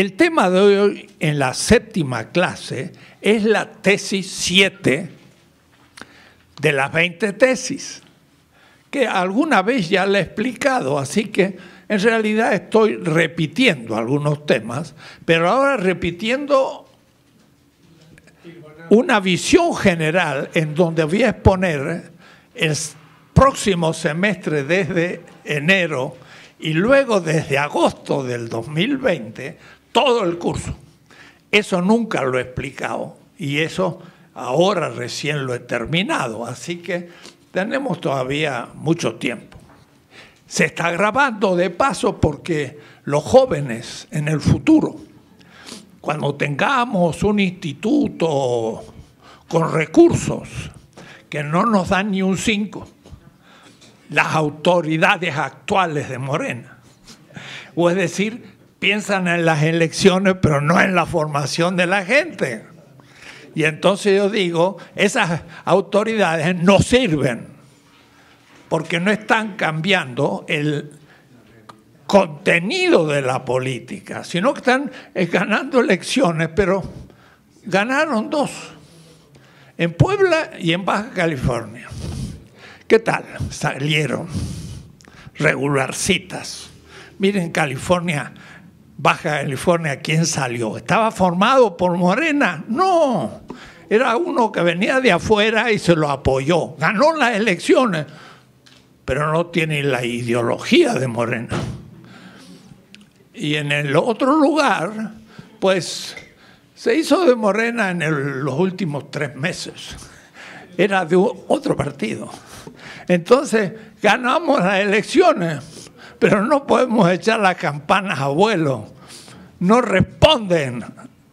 El tema de hoy en la 7ª clase es la tesis 7 de las 20 tesis, que alguna vez ya le he explicado, así que en realidad estoy repitiendo algunos temas, pero ahora repitiendo una visión general en donde voy a exponer el próximo semestre desde enero y luego desde agosto del 2020 todo el curso. Eso nunca lo he explicado y eso ahora recién lo he terminado, así que tenemos todavía mucho tiempo. Se está grabando de paso porque los jóvenes en el futuro, cuando tengamos un instituto con recursos que no nos dan ni un 5, las autoridades actuales de Morena, o es decir, piensan en las elecciones pero no en la formación de la gente. Y entonces yo digo, esas autoridades no sirven porque no están cambiando el contenido de la política, sino que están ganando elecciones, pero ganaron 2, en Puebla y en Baja California. ¿Qué tal? Salieron regularcitas. Miren, California, Baja California, ¿quién salió? ¿Estaba formado por Morena? No, era uno que venía de afuera y se lo apoyó. Ganó las elecciones, pero no tiene la ideología de Morena. Y en el otro lugar, pues, se hizo de Morena en los últimos 3 meses. Era de otro partido. Entonces, ganamos las elecciones, pero no podemos echar las campanas a vuelo. No responden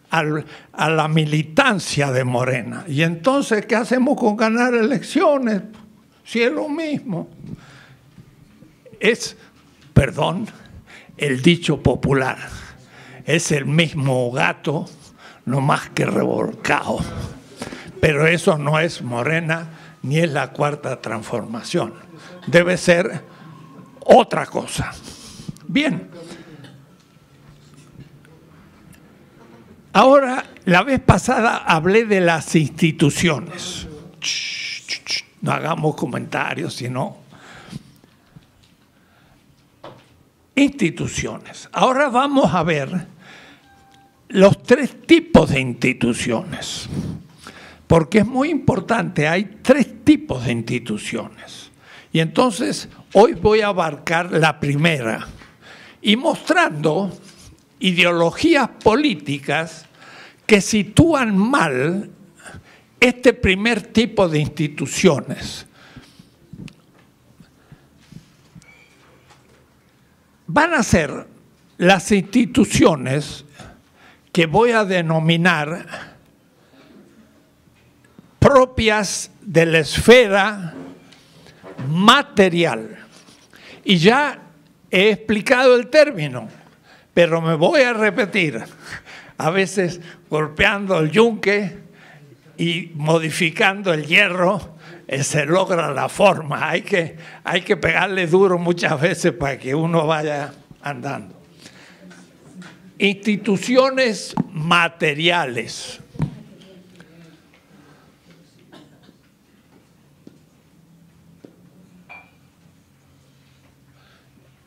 a la militancia de Morena. Y entonces, ¿qué hacemos con ganar elecciones? Si es lo mismo. Es, perdón, el dicho popular. Es el mismo gato, no más que revolcado. Pero eso no es Morena, ni es la 4ª transformación. Debe ser otra cosa. Bien. Ahora, la vez pasada hablé de las instituciones. No hagamos comentarios, sino instituciones. Ahora vamos a ver los 3 tipos de instituciones, porque es muy importante, hay 3 tipos de instituciones. Y entonces hoy voy a abarcar la primera y mostrando ideologías políticas que sitúan mal este primer tipo de instituciones. Van a ser las instituciones que voy a denominar propias de la esfera material. Y ya he explicado el término, pero me voy a repetir, a veces golpeando el yunque y modificando el hierro, se logra la forma. Hay que pegarle duro muchas veces para que uno vaya andando. Instituciones materiales.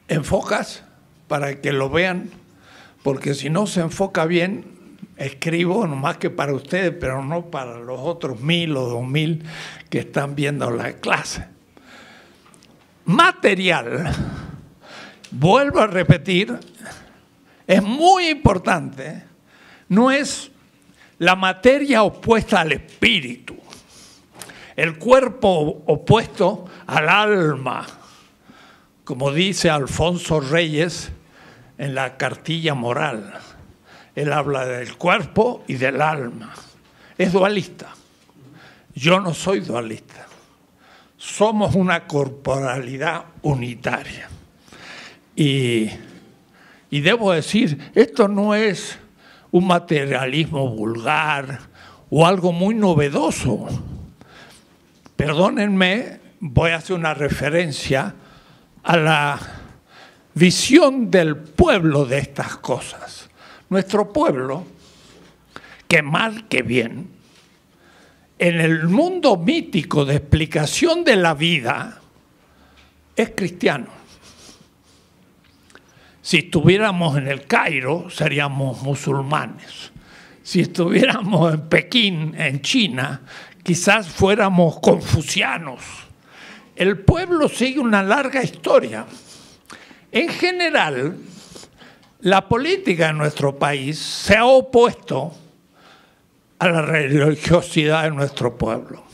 ¿Enfocas? Para que lo vean, porque si no se enfoca bien, escribo nomás que para ustedes, pero no para los otros 1000 o 2000 que están viendo la clase. Material, vuelvo a repetir, es muy importante, no es la materia opuesta al espíritu, el cuerpo opuesto al alma, como dice Alfonso Reyes en la cartilla moral. Él habla del cuerpo y del alma. Es dualista. Yo no soy dualista. Somos una corporalidad unitaria. Y debo decir, esto no es un materialismo vulgar o algo muy novedoso. Perdónenme, voy a hacer una referencia a la visión del pueblo de estas cosas. Nuestro pueblo, que mal que bien, en el mundo mítico de explicación de la vida, es cristiano. Si estuviéramos en el Cairo, seríamos musulmanes. Si estuviéramos en Pekín, en China, quizás fuéramos confucianos. El pueblo sigue una larga historia. En general, la política de nuestro país se ha opuesto a la religiosidad de nuestro pueblo.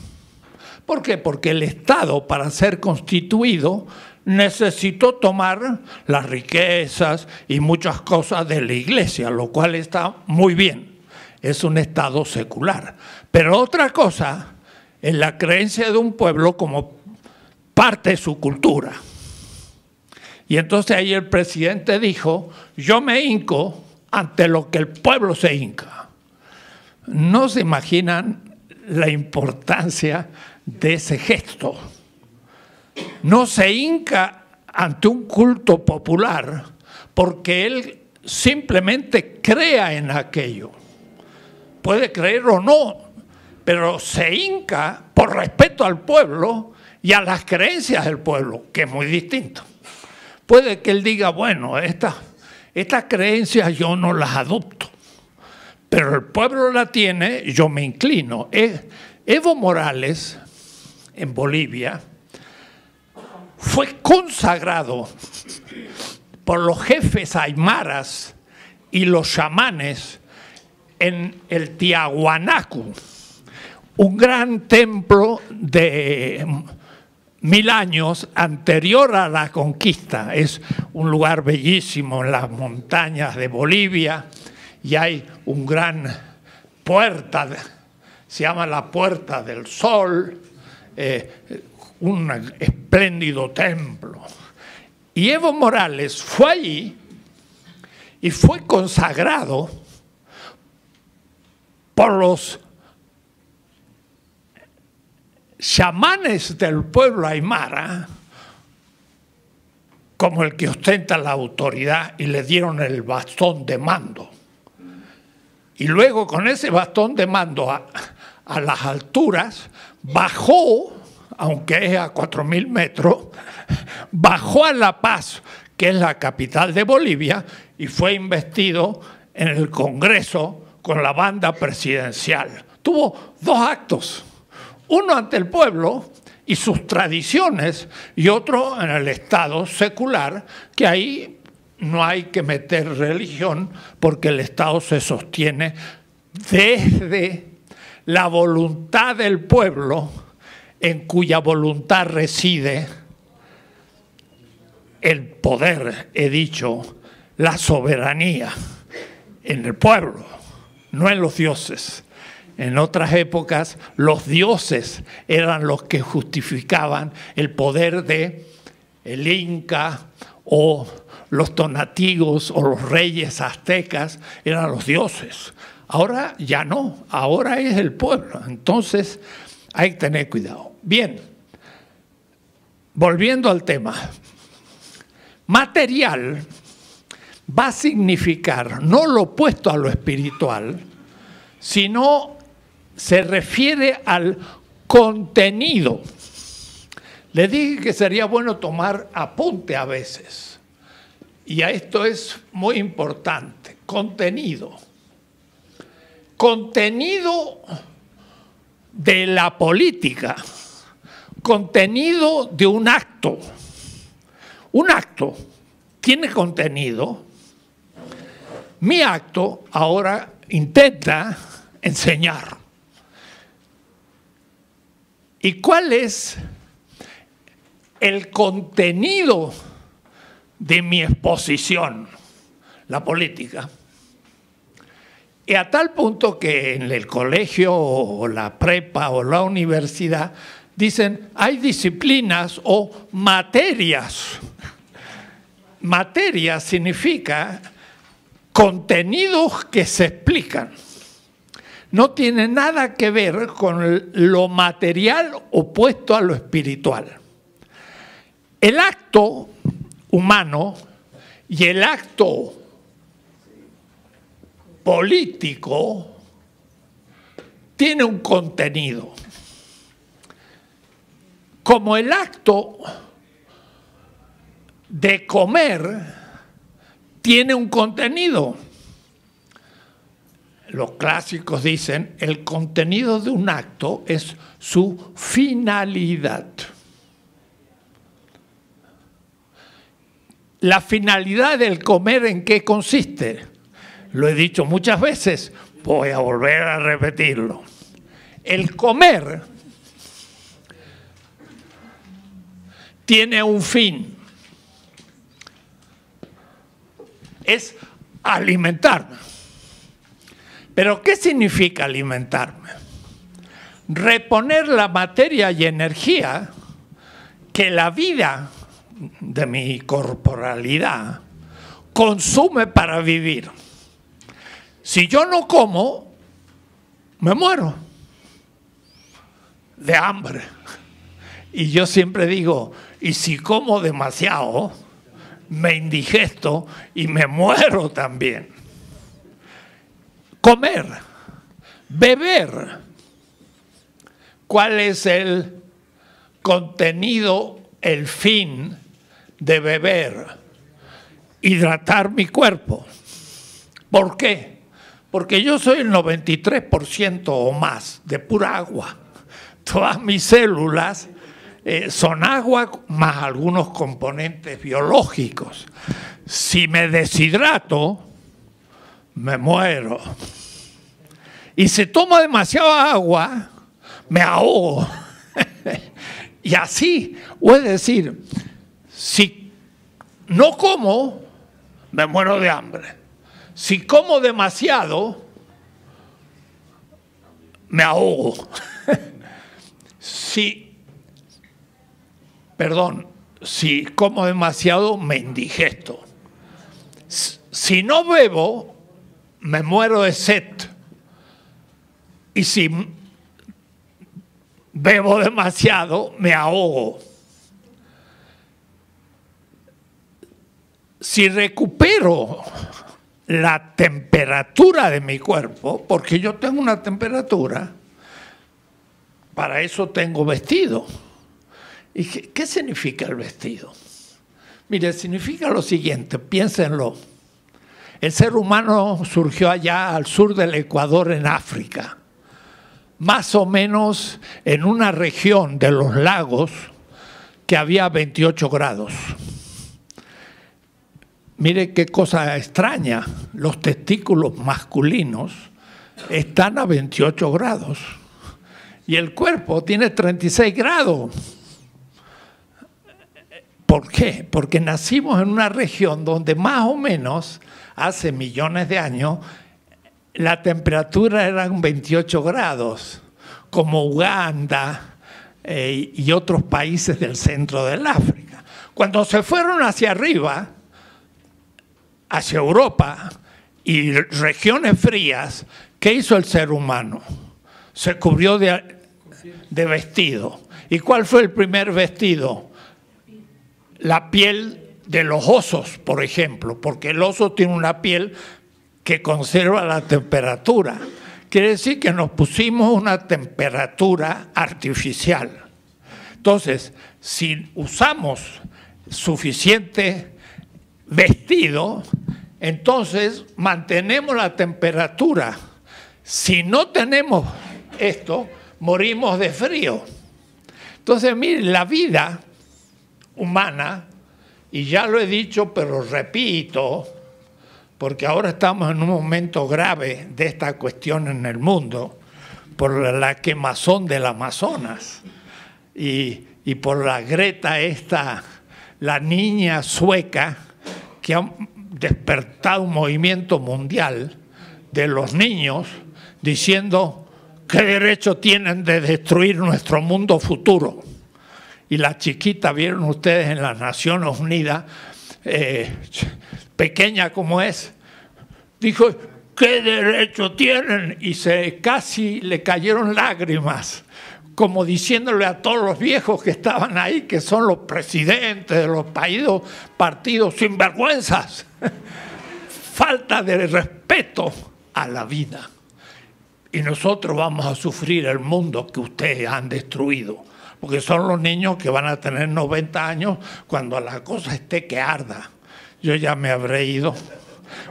¿Por qué? Porque el Estado, para ser constituido, necesitó tomar las riquezas y muchas cosas de la Iglesia, lo cual está muy bien. Es un Estado secular. Pero otra cosa es la creencia de un pueblo como parte de su cultura. Y entonces ahí el presidente dijo, yo me hinco ante lo que el pueblo se hinca. No se imaginan la importancia de ese gesto. No se hinca ante un culto popular porque él simplemente crea en aquello. Puede creer o no, pero se hinca por respeto al pueblo y a las creencias del pueblo, que es muy distinto. Puede que él diga, bueno, estas creencias yo no las adopto, pero el pueblo la tiene, yo me inclino. Evo Morales, en Bolivia, fue consagrado por los jefes aymaras y los chamanes en el Tiahuanacu, un gran templo de 1000 años anterior a la conquista. Es un lugar bellísimo en las montañas de Bolivia y hay un gran puerta, se llama la Puerta del Sol, un espléndido templo. Y Evo Morales fue allí y fue consagrado por los chamanes del pueblo aymara como el que ostenta la autoridad y le dieron el bastón de mando. Y luego con ese bastón de mando a las alturas bajó, aunque es a 4000 metros, bajó a La Paz, que es la capital de Bolivia, y fue investido en el Congreso con la banda presidencial. Tuvo 2 actos, uno ante el pueblo y sus tradiciones, y otro en el Estado secular, que ahí no hay que meter religión porque el Estado se sostiene desde la voluntad del pueblo, en cuya voluntad reside el poder, he dicho, la soberanía en el pueblo, no en los dioses. En otras épocas, los dioses eran los que justificaban el poder de el Inca o los tonatigos o los reyes aztecas, eran los dioses. Ahora ya no, ahora es el pueblo. Entonces hay que tener cuidado. Bien, volviendo al tema. Material va a significar no lo opuesto a lo espiritual, sino se refiere al contenido. Le dije que sería bueno tomar apunte a veces. Y a esto es muy importante. Contenido. Contenido de la política. Contenido de un acto. Un acto tiene contenido. Mi acto ahora intenta enseñar. ¿Y cuál es el contenido de mi exposición? La política. Y a tal punto que en el colegio o la prepa o la universidad dicen hay disciplinas o materias. Materia significa contenidos que se explican. No tiene nada que ver con lo material opuesto a lo espiritual. El acto humano y el acto político tiene un contenido. Como el acto de comer tiene un contenido. Los clásicos dicen, el contenido de un acto es su finalidad. La finalidad del comer, ¿en qué consiste? Lo he dicho muchas veces, voy a volver a repetirlo. El comer tiene un fin. Es alimentarme. ¿Pero qué significa alimentarme? Reponer la materia y energía que la vida de mi corporalidad consume para vivir. Si yo no como, me muero de hambre. Y yo siempre digo, y si como demasiado, me indigesto y me muero también. Comer, beber. ¿Cuál es el contenido, el fin de beber? Hidratar mi cuerpo. ¿Por qué? Porque yo soy el 93% o más de pura agua. Todas mis células son agua más algunos componentes biológicos. Si me deshidrato, me muero. Y si tomo demasiada agua, me ahogo. Y así, es decir, si no como, me muero de hambre. Si como demasiado, me ahogo. Si como demasiado, me indigesto. Si no bebo, me muero de sed. Y si bebo demasiado, me ahogo. Si recupero la temperatura de mi cuerpo, porque yo tengo una temperatura, para eso tengo vestido. ¿Y qué significa el vestido? Mire, significa lo siguiente, piénsenlo. El ser humano surgió allá al sur del Ecuador, en África, más o menos en una región de los lagos que había 28 grados. Mire qué cosa extraña, los testículos masculinos están a 28 grados y el cuerpo tiene 36 grados. ¿Por qué? Porque nacimos en una región donde más o menos hace millones de años la temperatura eran 28 grados, como Uganda y otros países del centro del África. Cuando se fueron hacia arriba, hacia Europa y regiones frías, ¿qué hizo el ser humano? Se cubrió de vestido. ¿Y cuál fue el primer vestido? La piel de los osos, por ejemplo, porque el oso tiene una piel que conserva la temperatura. Quiere decir que nos pusimos una temperatura artificial. Entonces, si usamos suficiente vestido, entonces mantenemos la temperatura. Si no tenemos esto, morimos de frío. Entonces, mire, la vida humana, y ya lo he dicho, pero repito, porque ahora estamos en un momento grave de esta cuestión en el mundo, por la quemazón del Amazonas y por la Greta esta, la niña sueca, que ha despertado un movimiento mundial de los niños diciendo qué derecho tienen de destruir nuestro mundo futuro. Y la chiquita, vieron ustedes en las Naciones Unidas, pequeña como es, dijo, ¿qué derecho tienen? Y casi le cayeron lágrimas, como diciéndole a todos los viejos que estaban ahí, que son los presidentes de los partidos sinvergüenzas, falta de respeto a la vida. Y nosotros vamos a sufrir el mundo que ustedes han destruido, porque son los niños que van a tener 90 años cuando la cosa esté que arda. Yo ya me habré ido,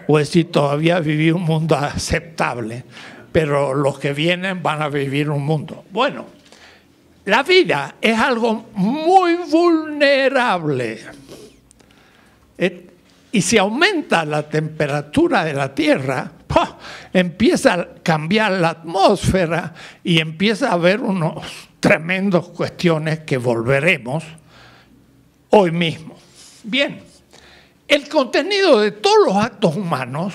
o decir, todavía viví un mundo aceptable, pero los que vienen van a vivir un mundo. Bueno, la vida es algo muy vulnerable. Y si aumenta la temperatura de la Tierra, ¡pah!, empieza a cambiar la atmósfera y empieza a haber unos tremendas cuestiones que volveremos hoy mismo. Bien, el contenido de todos los actos humanos,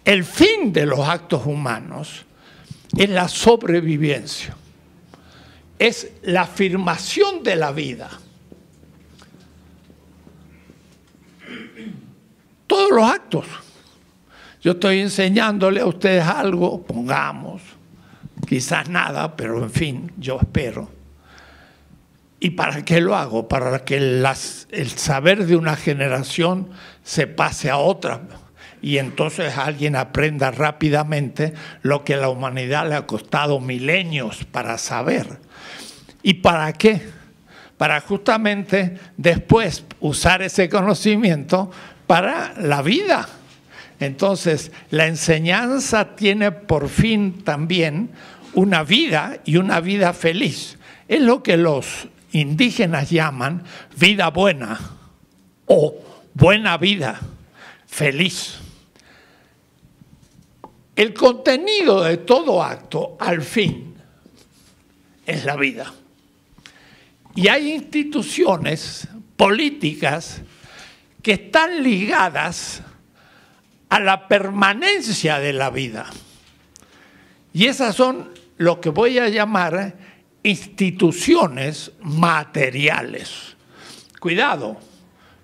el fin de los actos humanos, es la sobrevivencia. Es la afirmación de la vida. Todos los actos. Yo estoy enseñándole a ustedes algo, pongamos, quizás nada, pero en fin, yo espero. ¿Y para qué lo hago? Para que el saber de una generación se pase a otra y entonces alguien aprenda rápidamente lo que a la humanidad le ha costado milenios para saber. ¿Y para qué? Para justamente después usar ese conocimiento para la vida. Entonces, la enseñanza tiene por fin también una vida y una vida feliz. Es lo que los indígenas llaman vida buena o buena vida, feliz. El contenido de todo acto, al fin, es la vida. Y hay instituciones políticas que están ligadas a la permanencia de la vida. Y esas son lo que voy a llamar instituciones materiales. Cuidado,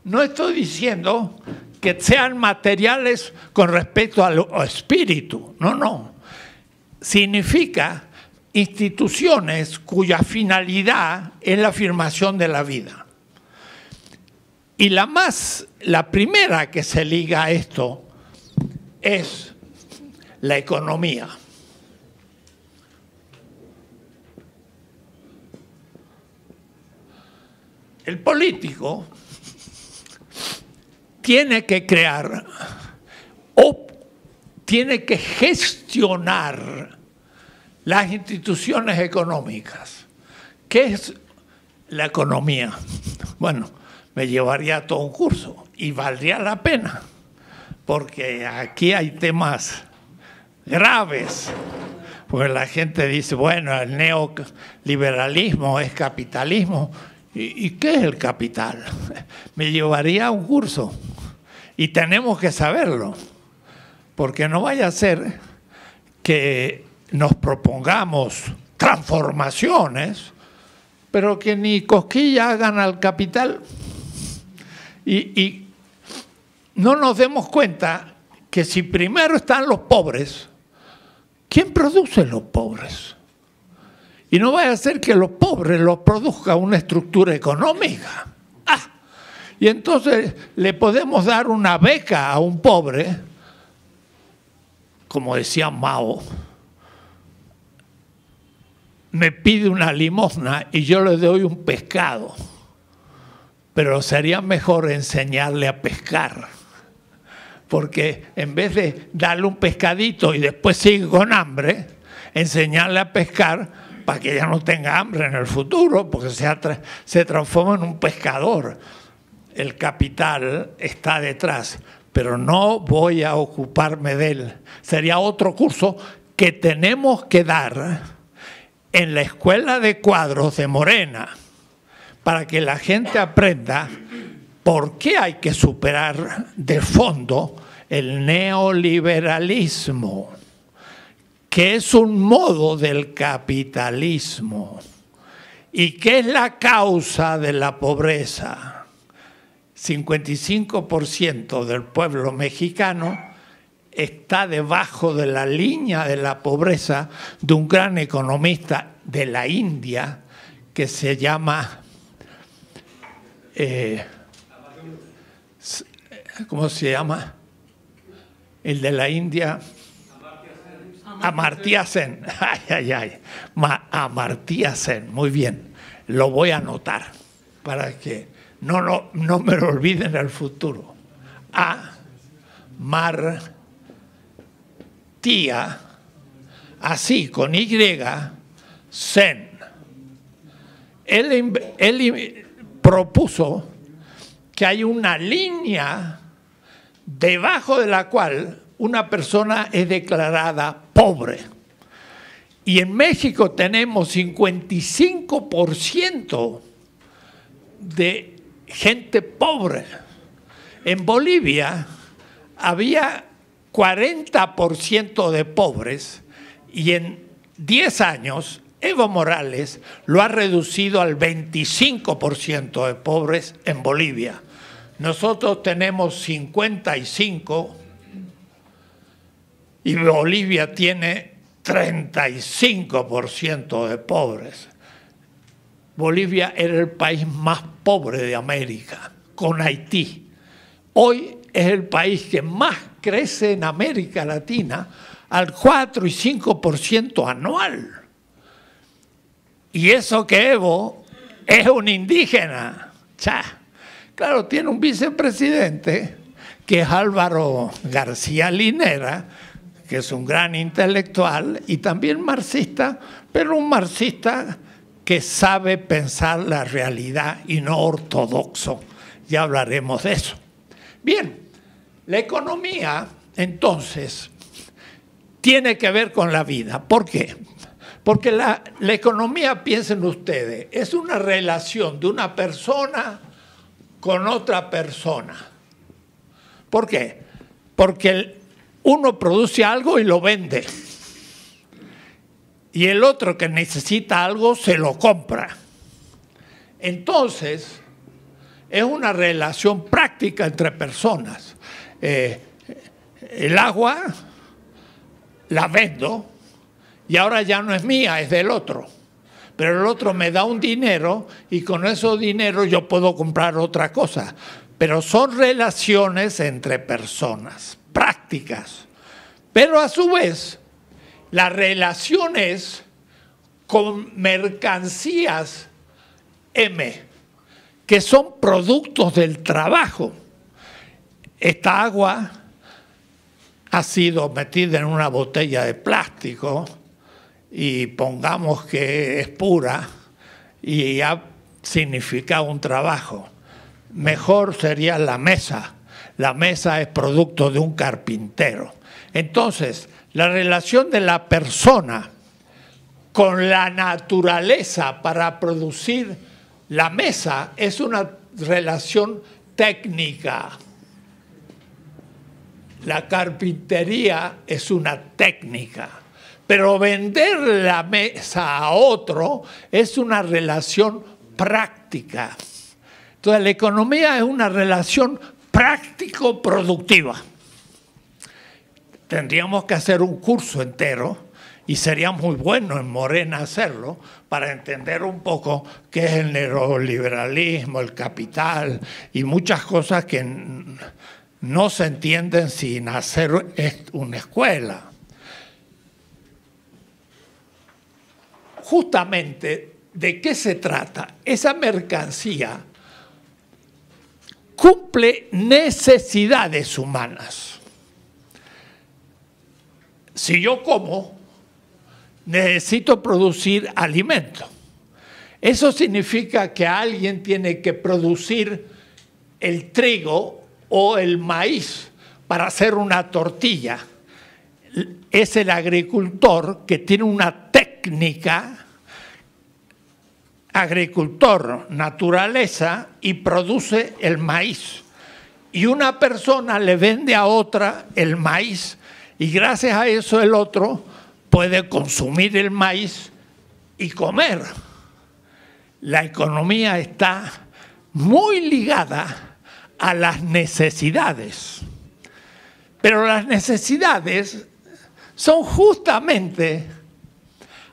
no estoy diciendo que sean materiales con respecto al espíritu, no. Significa instituciones cuya finalidad es la afirmación de la vida. Y la primera que se liga a esto es la economía. El político tiene que crear o tiene que gestionar las instituciones económicas. ¿Qué es la economía? Bueno, me llevaría todo un curso y valdría la pena, porque aquí hay temas graves. Porque la gente dice, bueno, el neoliberalismo es capitalismo. ¿Y qué es el capital? Me llevaría un curso y tenemos que saberlo, porque no vaya a ser que nos propongamos transformaciones, pero que ni cosquillas hagan al capital y no nos demos cuenta que si primero están los pobres, ¿quién produce los pobres? Y no vaya a ser que los pobres los produzca una estructura económica. Y entonces le podemos dar una beca a un pobre, como decía Mao, me pide una limosna y yo le doy un pescado, pero sería mejor enseñarle a pescar, porque en vez de darle un pescadito y después sigue con hambre, enseñarle a pescar para que ya no tenga hambre en el futuro, porque se transforma en un pescador. El capital está detrás, pero no voy a ocuparme de él. Sería otro curso que tenemos que dar en la Escuela de Cuadros de Morena, para que la gente aprenda por qué hay que superar de fondo el neoliberalismo, que es un modo del capitalismo y que es la causa de la pobreza. 55% del pueblo mexicano está debajo de la línea de la pobreza de un gran economista de la India que se llama, ¿cómo se llama? El de la India, Amartya Sen. Ay, ay, ay. Amartya Sen. Muy bien. Lo voy a anotar para que no me lo olviden en el futuro. Amartya, así, con Y, Sen. Él propuso que hay una línea debajo de la cual una persona es declarada pobre. Y en México tenemos 55% de gente pobre. En Bolivia había 40% de pobres y en 10 años Evo Morales lo ha reducido al 25% de pobres en Bolivia. Nosotros tenemos 55 y Bolivia tiene 35% de pobres. Bolivia era el país más pobre de América, con Haití. Hoy es el país que más crece en América Latina, al 4 y 5% anual. Y eso que Evo es un indígena. Claro, tiene un vicepresidente que es Álvaro García Linera, que es un gran intelectual y también marxista, pero un marxista que sabe pensar la realidad y no ortodoxo. Ya hablaremos de eso. Bien, la economía, entonces, tiene que ver con la vida. ¿Por qué? Porque la economía, piensen ustedes, es una relación de una persona con otra persona. ¿Por qué? Porque uno produce algo y lo vende. Y el otro que necesita algo se lo compra. Entonces, es una relación práctica entre personas. El agua la vendo y ahora ya no es mía, es del otro. Pero el otro me da un dinero y con ese dinero yo puedo comprar otra cosa. Pero son relaciones entre personas, prácticas. Pero a su vez, las relaciones con mercancías M, que son productos del trabajo. Esta agua ha sido metida en una botella de plástico y pongamos que es pura y ha significado un trabajo. Mejor sería la mesa. La mesa es producto de un carpintero. Entonces, la relación de la persona con la naturaleza para producir la mesa es una relación técnica. La carpintería es una técnica, pero vender la mesa a otro es una relación práctica. Entonces, la economía es una relación práctico-productiva. Tendríamos que hacer un curso entero y sería muy bueno en Morena hacerlo para entender un poco qué es el neoliberalismo, el capital y muchas cosas que no se entienden sin hacer una escuela. Justamente, ¿de qué se trata? Esa mercancía cumple necesidades humanas. Si yo como, necesito producir alimento. Eso significa que alguien tiene que producir el trigo o el maíz para hacer una tortilla. Es el agricultor que tiene una técnica, agricultor naturaleza, y produce el maíz. Y una persona le vende a otra el maíz y gracias a eso el otro puede consumir el maíz y comer. La economía está muy ligada a las necesidades. Pero las necesidades son justamente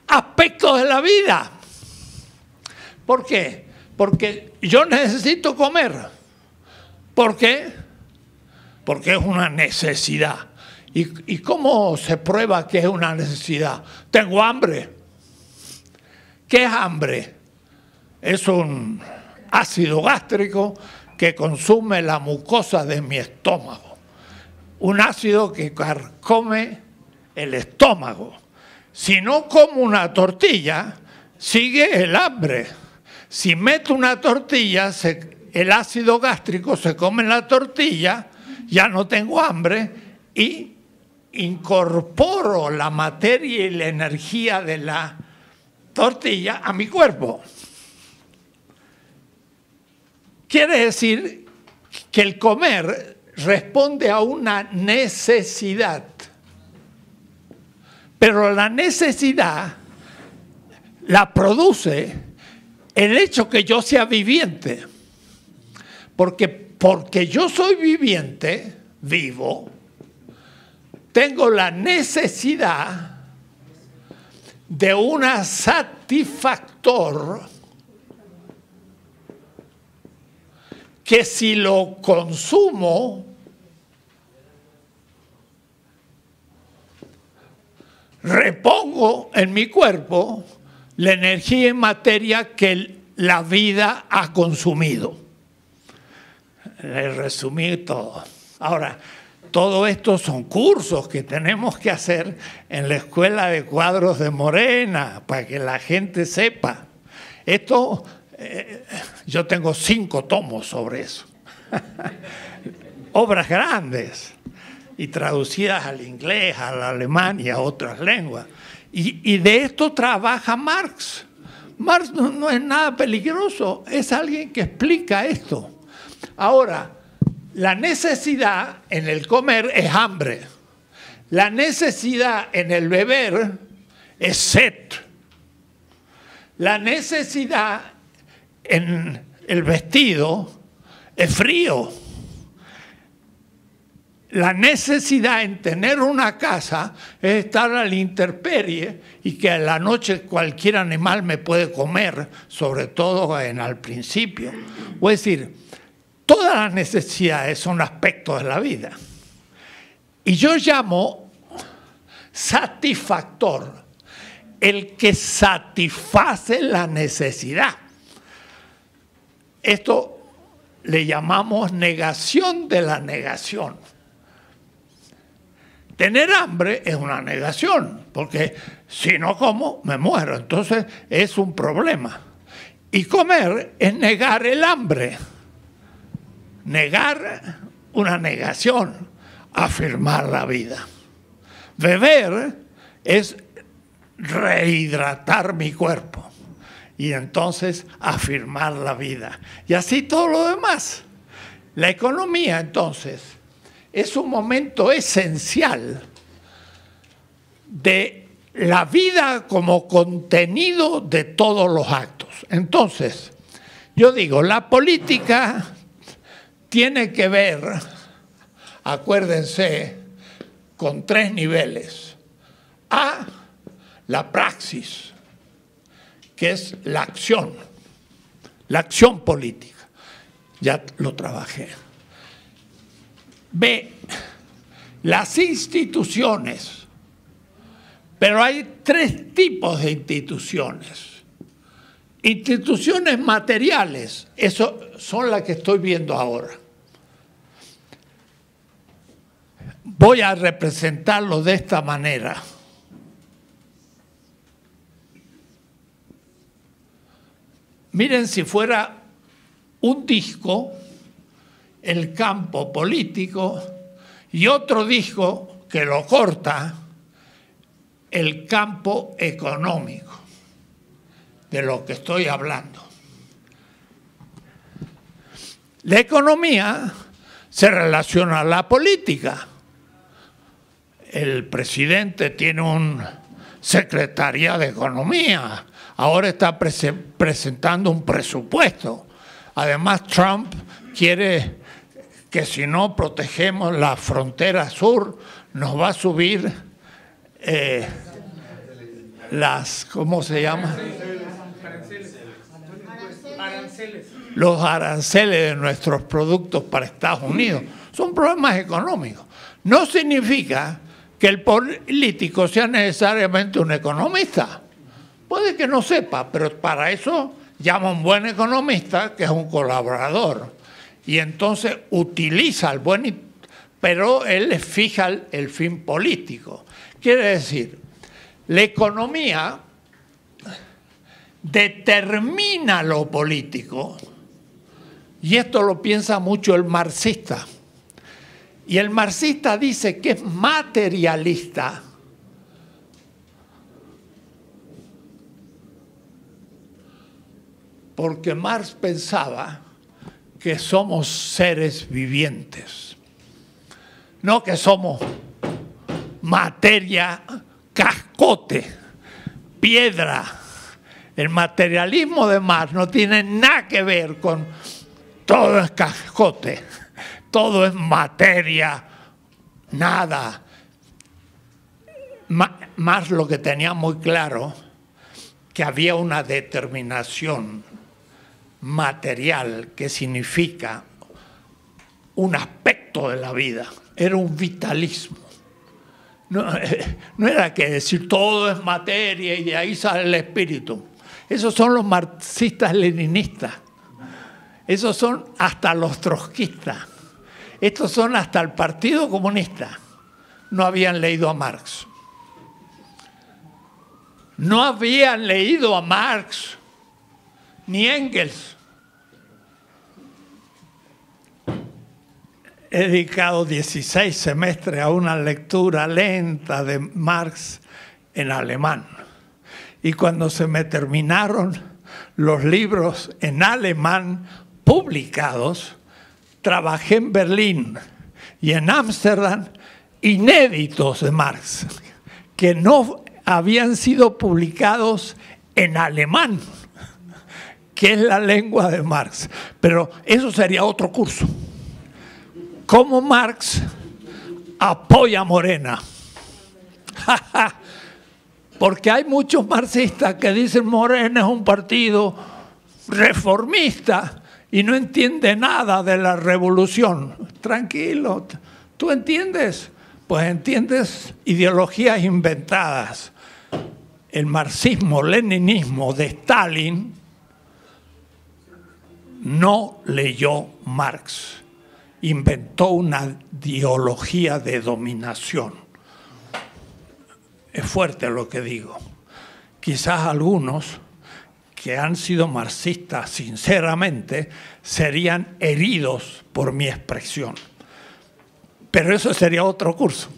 aspectos de la vida. ¿Por qué? Porque yo necesito comer. ¿Por qué? Porque es una necesidad. ¿Y cómo se prueba que es una necesidad? Tengo hambre. ¿Qué es hambre? Es un ácido gástrico que consume la mucosa de mi estómago. Un ácido que carcome el estómago. Si no como una tortilla, sigue el hambre. Si meto una tortilla, el ácido gástrico se come en la tortilla, ya no tengo hambre y incorporo la materia y la energía de la tortilla a mi cuerpo. Quiere decir que el comer responde a una necesidad. Pero la necesidad la produce el hecho que yo sea viviente. Porque yo soy viviente, vivo, tengo la necesidad de una satisfactor que si lo consumo, repongo en mi cuerpo la energía y materia que la vida ha consumido. Le resumí todo. Ahora, todo esto son cursos que tenemos que hacer en la Escuela de Cuadros de Morena para que la gente sepa. Esto, yo tengo 5 tomos sobre eso. Obras grandes y traducidas al inglés, al alemán y a otras lenguas. Y de esto trabaja Marx. Marx no es nada peligroso, es alguien que explica esto. Ahora, la necesidad en el comer es hambre. La necesidad en el beber es sed. La necesidad en el vestido es frío. La necesidad en tener una casa es estar a la intemperie y que a la noche cualquier animal me puede comer, sobre todo al principio. Es decir, todas las necesidades son aspectos de la vida. Y yo llamo satisfactor el que satisface la necesidad. Esto le llamamos negación de la negación. Tener hambre es una negación, porque si no como, me muero. Entonces es un problema. Y comer es negar el hambre. Negar una negación, afirmar la vida. Beber es rehidratar mi cuerpo y entonces afirmar la vida. Y así todo lo demás. La economía, entonces, es un momento esencial de la vida como contenido de todos los actos. Entonces, yo digo, la política tiene que ver, acuérdense, con 3 niveles. A, la praxis, que es la acción política. Ya lo trabajé. B, las instituciones. Pero hay 3 tipos de instituciones. Instituciones materiales, eso son las que estoy viendo ahora. Voy a representarlo de esta manera. Miren, si fuera un disco, el campo político, y otro disco que lo corta, el campo económico, de lo que estoy hablando. La economía se relaciona a la política. El presidente tiene un secretaría de Economía. Ahora está presentando un presupuesto. Además, Trump quiere que si no protegemos la frontera sur, nos va a subir las, ¿cómo se llama? Aranceles. Los aranceles de nuestros productos para Estados Unidos. Son problemas económicos. No significa que el político sea necesariamente un economista. Puede que no sepa, pero para eso llama a un buen economista, que es un colaborador. Y entonces utiliza al buen, pero él le fija el fin político. Quiere decir, la economía determina lo político, y esto lo piensa mucho el marxista. Y el marxista dice que es materialista porque Marx pensaba que somos seres vivientes, no que somos materia, cascote, piedra. El materialismo de Marx no tiene nada que ver con todo es cascote, todo es materia, nada. Marx lo que tenía muy claro, que había una determinación material que significa un aspecto de la vida, era un vitalismo. No era que decir todo es materia y de ahí sale el espíritu. Esos son los marxistas-leninistas. Esos son hasta los trotskistas. Estos son hasta el Partido Comunista. No habían leído a Marx. No habían leído a Marx ni Engels. He dedicado 16 semestres a una lectura lenta de Marx en alemán. Y cuando se me terminaron los libros en alemán publicados, trabajé en Berlín y en Ámsterdam inéditos de Marx, que no habían sido publicados en alemán, que es la lengua de Marx. Pero eso sería otro curso. ¿Cómo Marx apoya a Morena? Porque hay muchos marxistas que dicen Morena es un partido reformista y no entiende nada de la revolución. Tranquilo, ¿tú entiendes? Pues entiendes ideologías inventadas. El marxismo-leninismo de Stalin no leyó Marx. Inventó una ideología de dominación. Es fuerte lo que digo. Quizás algunos que han sido marxistas sinceramente serían heridos por mi expresión. Pero eso sería otro curso.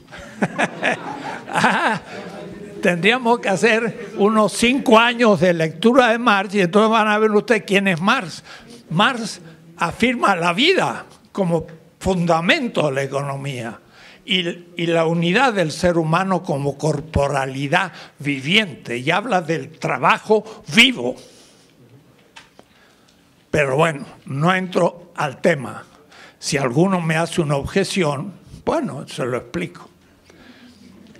Tendríamos que hacer unos 5 años de lectura de Marx y entonces van a ver ustedes quién es Marx. Marx afirma la vida como fundamento de la economía y la unidad del ser humano como corporalidad viviente, y habla del trabajo vivo. Pero bueno, no entro al tema. Si alguno me hace una objeción, bueno, se lo explico.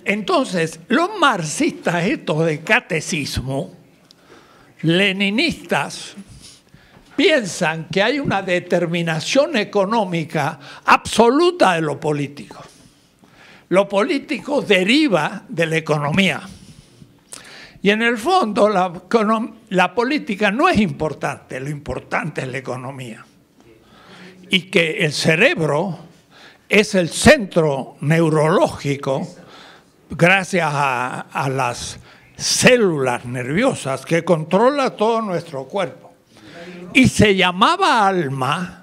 Entonces, los marxistas estos de catecismo, leninistas, piensan que hay una determinación económica absoluta de lo político. Lo político deriva de la economía. Y en el fondo la política no es importante, lo importante es la economía. Y que el cerebro es el centro neurológico gracias a las células nerviosas que controla todo nuestro cuerpo. Y se llamaba alma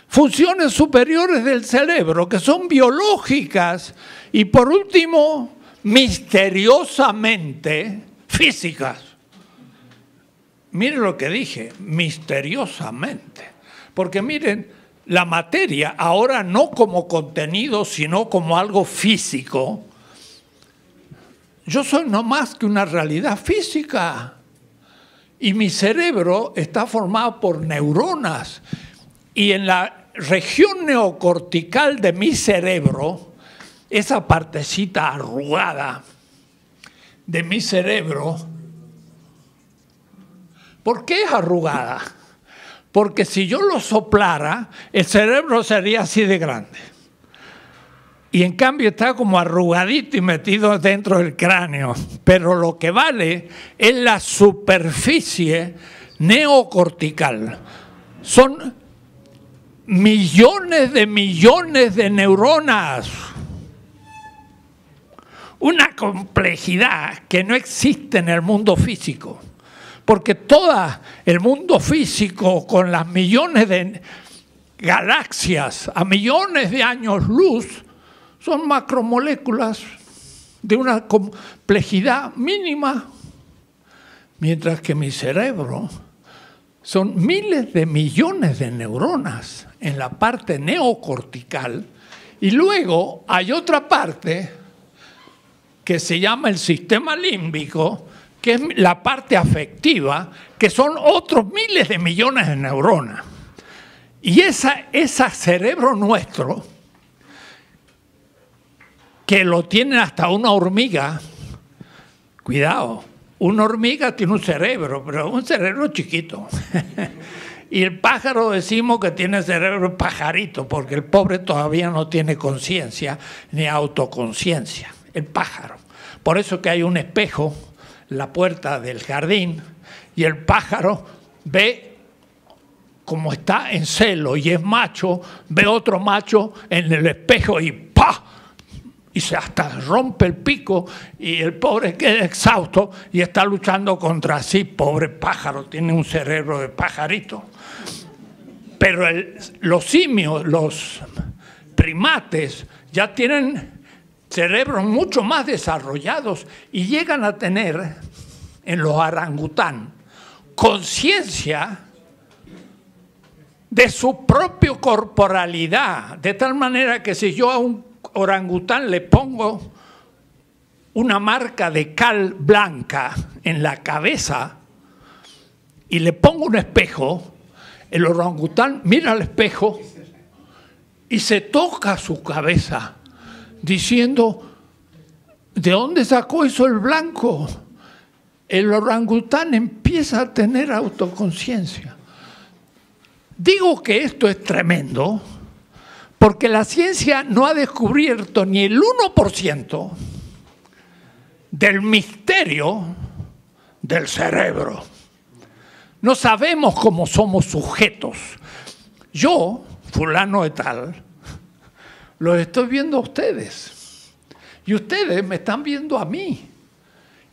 funciones superiores del cerebro que son biológicas y por último misteriosamente físicas. Miren lo que dije, misteriosamente. Porque miren, la materia ahora no como contenido sino como algo físico. Yo soy no más que una realidad física. Y mi cerebro está formado por neuronas. Y en la región neocortical de mi cerebro, esa partecita arrugada de mi cerebro, ¿por qué es arrugada? Porque si yo lo soplara, el cerebro sería así de grande. y en cambio está como arrugadito y metido dentro del cráneo. Pero lo que vale es la superficie neocortical. Son millones de neuronas. Una complejidad que no existe en el mundo físico. Porque todo el mundo físico, con las millones de galaxias a millones de años luz, son macromoléculas de una complejidad mínima. Mientras que mi cerebro son miles de millones de neuronas en la parte neocortical, y luego hay otra parte que se llama el sistema límbico, que es la parte afectiva, que son otros miles de millones de neuronas. Y ese cerebro nuestro, que lo tiene hasta una hormiga, cuidado, una hormiga tiene un cerebro, pero un cerebro chiquito. Y el pájaro decimos que tiene cerebro pajarito, porque el pobre todavía no tiene conciencia ni autoconciencia, el pájaro. Por eso que hay un espejo en la puerta del jardín y el pájaro ve como está en celo y es macho, ve otro macho en el espejo y ¡pah! Y se hasta rompe el pico y el pobre queda exhausto y está luchando contra sí. Pobre pájaro, tiene un cerebro de pajarito. Pero los simios, los primates, ya tienen cerebros mucho más desarrollados y llegan a tener, en los orangután, conciencia de su propia corporalidad. De tal manera que si yo a un orangután le pongo una marca de cal blanca en la cabeza y le pongo un espejo, el orangután mira al espejo y se toca su cabeza diciendo, ¿de dónde sacó eso el blanco? El orangután empieza a tener autoconciencia. Digo que esto es tremendo porque la ciencia no ha descubierto ni el 1% del misterio del cerebro. No sabemos cómo somos sujetos. Yo, fulano de tal, los estoy viendo a ustedes. Y ustedes me están viendo a mí.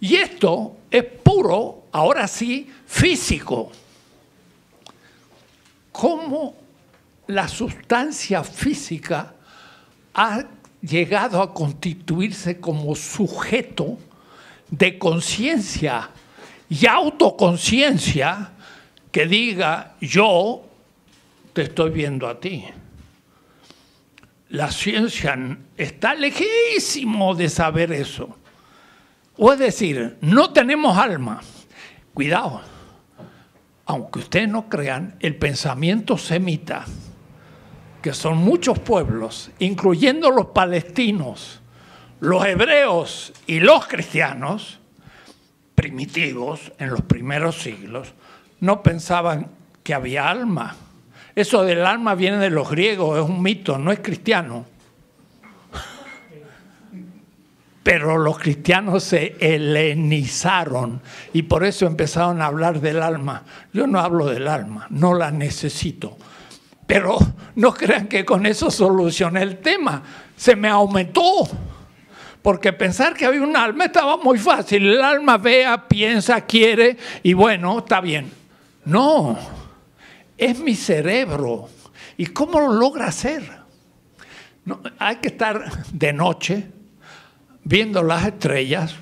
Y esto es puro, ahora sí, físico. ¿Cómo la sustancia física ha llegado a constituirse como sujeto de conciencia y autoconciencia que diga, yo te estoy viendo a ti? La ciencia está lejísimo de saber eso. O es decir, no tenemos alma. Cuidado, aunque ustedes no crean, el pensamiento semita, que son muchos pueblos, incluyendo los palestinos, los hebreos y los cristianos, primitivos en los primeros siglos, no pensaban que había alma. Eso del alma viene de los griegos, es un mito, no es cristiano. Pero los cristianos se helenizaron y por eso empezaron a hablar del alma. Yo no hablo del alma, no la necesito. Pero no crean que con eso solucioné el tema. Se me aumentó. Porque pensar que había un alma estaba muy fácil. El alma vea, piensa, quiere y bueno, está bien. No, es mi cerebro. ¿Y cómo lo logra hacer? No, hay que estar de noche viendo las estrellas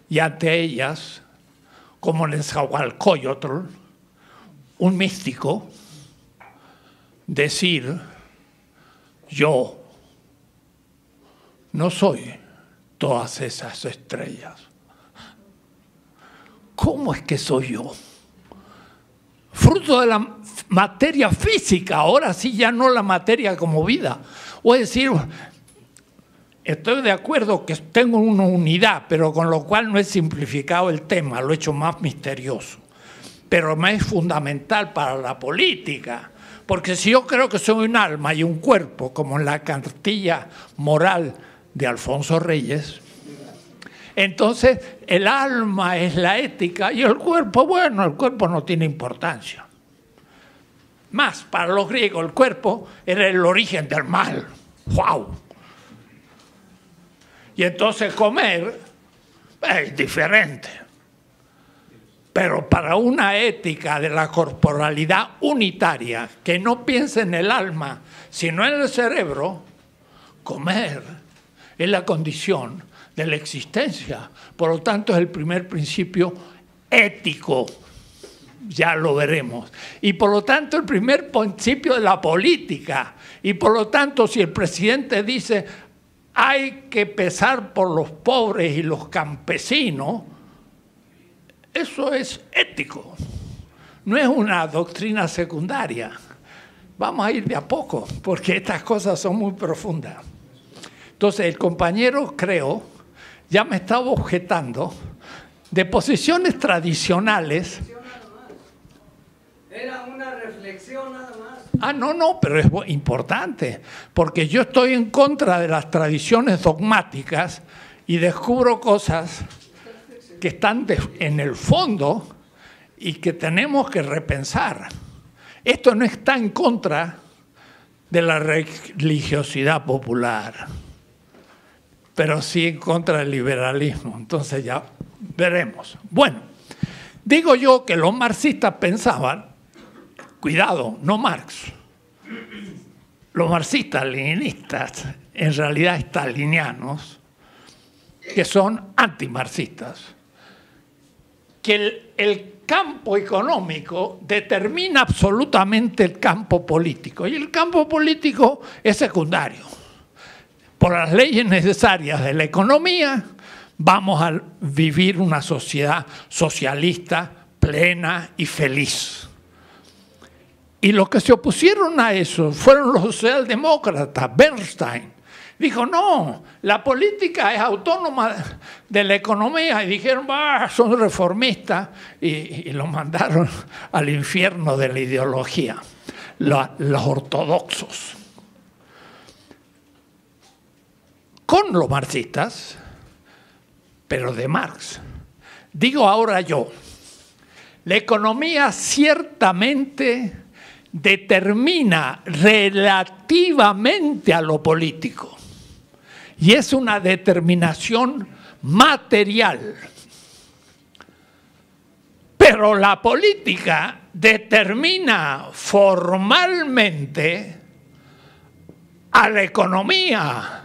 y ante ellas, como en Nezahualcóyotl, un místico, decir, yo no soy todas esas estrellas. ¿Cómo es que soy yo? Fruto de la materia física, ahora sí ya no la materia como vida. O es decir, estoy de acuerdo que tengo una unidad, pero con lo cual no he simplificado el tema, lo he hecho más misterioso. Pero me es fundamental para la política, Porque si yo creo que soy un alma y un cuerpo, como en la cartilla moral de Alfonso Reyes, entonces el alma es la ética y el cuerpo, bueno, el cuerpo no tiene importancia. Más, para los griegos el cuerpo era el origen del mal. ¡Wow! Y entonces comer es diferente. Pero para una ética de la corporalidad unitaria, que no piense en el alma, sino en el cerebro, comer es la condición de la existencia. Por lo tanto, es el primer principio ético. Ya lo veremos. Y por lo tanto, el primer principio de la política. Y por lo tanto, si el presidente dice hay que pesar por los pobres y los campesinos, eso es ético. No es una doctrina secundaria. Vamos a ir de a poco, porque estas cosas son muy profundas. Entonces, el compañero, creo, ya me estaba objetando de posiciones tradicionales. Era una reflexión nada más. Ah, no, pero es importante, porque yo estoy en contra de las tradiciones dogmáticas y descubro cosas que están en el fondo y que tenemos que repensar. Esto no está en contra de la religiosidad popular, pero sí en contra del liberalismo. Entonces ya veremos. Bueno, digo yo que los marxistas pensaban, cuidado, no Marx, los marxistas leninistas, en realidad stalinianos, que son antimarxistas, que el campo económico determina absolutamente el campo político, y el campo político es secundario. Por las leyes necesarias de la economía, vamos a vivir una sociedad socialista, plena y feliz. Y los que se opusieron a eso fueron los socialdemócratas. Bernstein dijo, no, la política es autónoma de la economía. Y dijeron, son reformistas, y los mandaron al infierno de la ideología, los ortodoxos. Con los marxistas, pero de Marx. Digo ahora yo, la economía ciertamente determina relativamente a lo político. Y es una determinación material. Pero la política determina formalmente a la economía.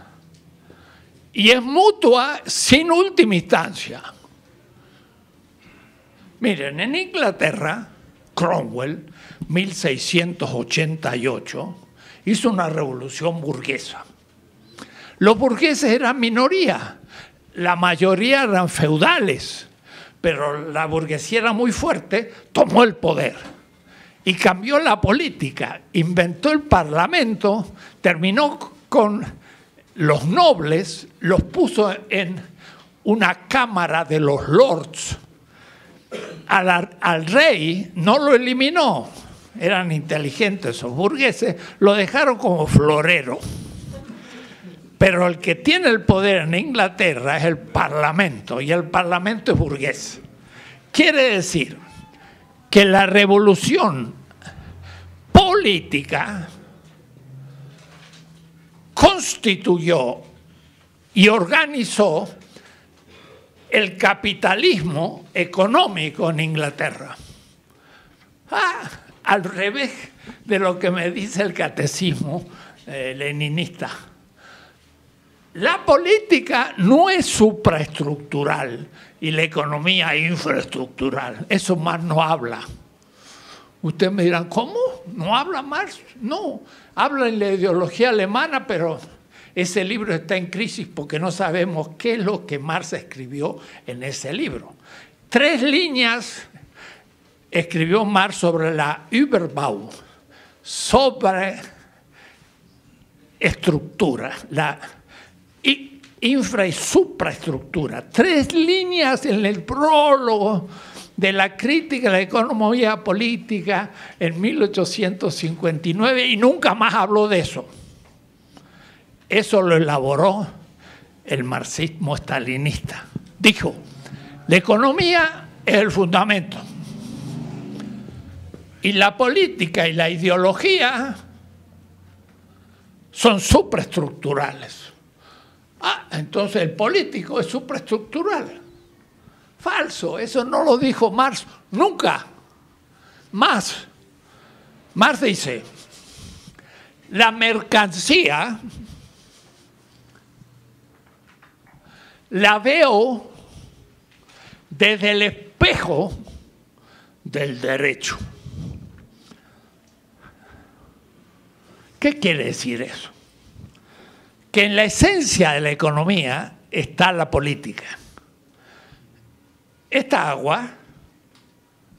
Y es mutua sin última instancia. Miren, en Inglaterra, Cromwell, 1688, hizo una revolución burguesa. Los burgueses eran minoría, la mayoría eran feudales, pero la burguesía era muy fuerte, tomó el poder y cambió la política, inventó el parlamento, terminó con los nobles, los puso en una cámara de los lords. Al rey no lo eliminó, eran inteligentes esos burgueses, lo dejaron como florero. Pero el que tiene el poder en Inglaterra es el Parlamento, y el Parlamento es burgués. Quiere decir que la revolución política constituyó y organizó el capitalismo económico en Inglaterra. Al revés de lo que me dice el catecismo leninista. La política no es supraestructural y la economía infraestructural. Eso Marx no habla. Ustedes me dirán, ¿cómo? ¿No habla Marx? No, habla en la ideología alemana, pero ese libro está en crisis porque no sabemos qué es lo que Marx escribió en ese libro. 3 líneas escribió Marx sobre la Überbau, sobre estructura, la infra y supraestructura. 3 líneas en el prólogo de la crítica a la economía política en 1859 y nunca más habló de eso. Eso lo elaboró el marxismo estalinista. Dijo, la economía es el fundamento y la política y la ideología son supraestructurales. Ah, entonces el político es supraestructural. Falso, eso no lo dijo Marx nunca. Marx dice, la mercancía la veo desde el espejo del derecho. ¿Qué quiere decir eso? Que en la esencia de la economía está la política. Esta agua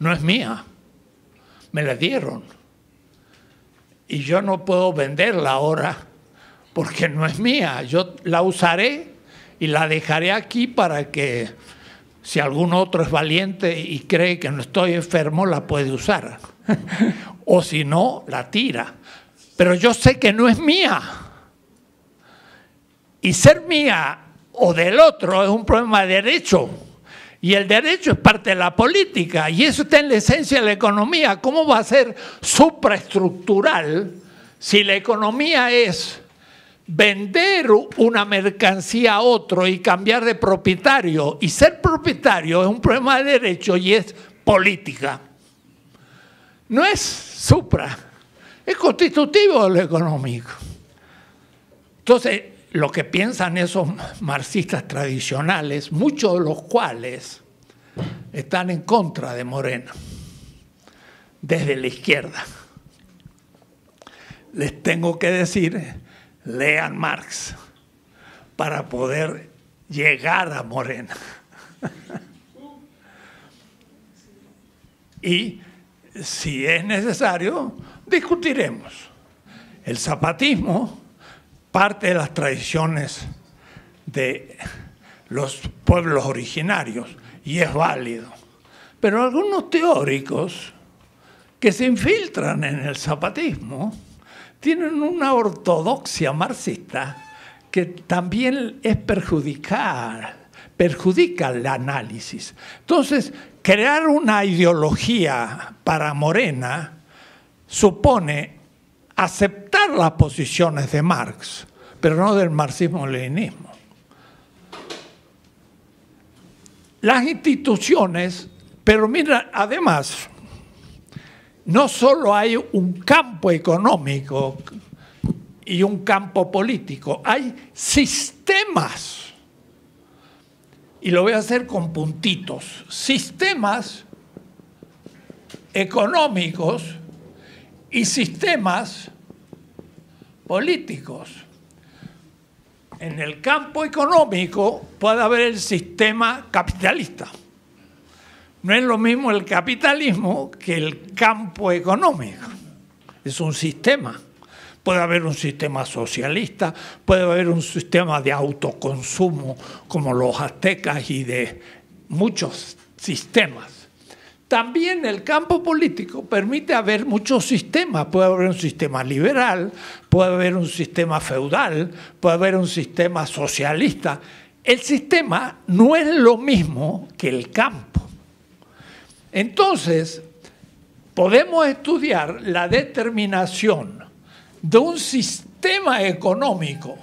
no es mía, me la dieron. Y yo no puedo venderla ahora porque no es mía. Yo la usaré y la dejaré aquí para que si algún otro es valiente y cree que no estoy enfermo, la puede usar. O si no, la tira. Pero yo sé que no es mía. Y ser mía o del otro es un problema de derecho. Y el derecho es parte de la política. Y eso está en la esencia de la economía. ¿Cómo va a ser supraestructural si la economía es vender una mercancía a otro y cambiar de propietario? Y ser propietario es un problema de derecho y es política. No es supra, es constitutivo de lo económico. Entonces, lo que piensan esos marxistas tradicionales, muchos de los cuales están en contra de Morena, desde la izquierda. Les tengo que decir, lean Marx para poder llegar a Morena. Y si es necesario, discutiremos. El zapatismo parte de las tradiciones de los pueblos originarios y es válido. Pero algunos teóricos que se infiltran en el zapatismo tienen una ortodoxia marxista que también es perjudica el análisis. Entonces, crear una ideología para Morena supone aceptar las posiciones de Marx, pero no del marxismo-leninismo. Las instituciones, pero mira, además, no solo hay un campo económico y un campo político, hay sistemas. Y lo voy a hacer con puntitos. Sistemas económicos y sistemas políticos. En el campo económico puede haber el sistema capitalista. No es lo mismo el capitalismo que el campo económico. Es un sistema. Puede haber un sistema socialista, puede haber un sistema de autoconsumo como los aztecas y de muchos sistemas. También el campo político permite haber muchos sistemas. Puede haber un sistema liberal, puede haber un sistema feudal, puede haber un sistema socialista. El sistema no es lo mismo que el campo. Entonces, podemos estudiar la determinación de un sistema económico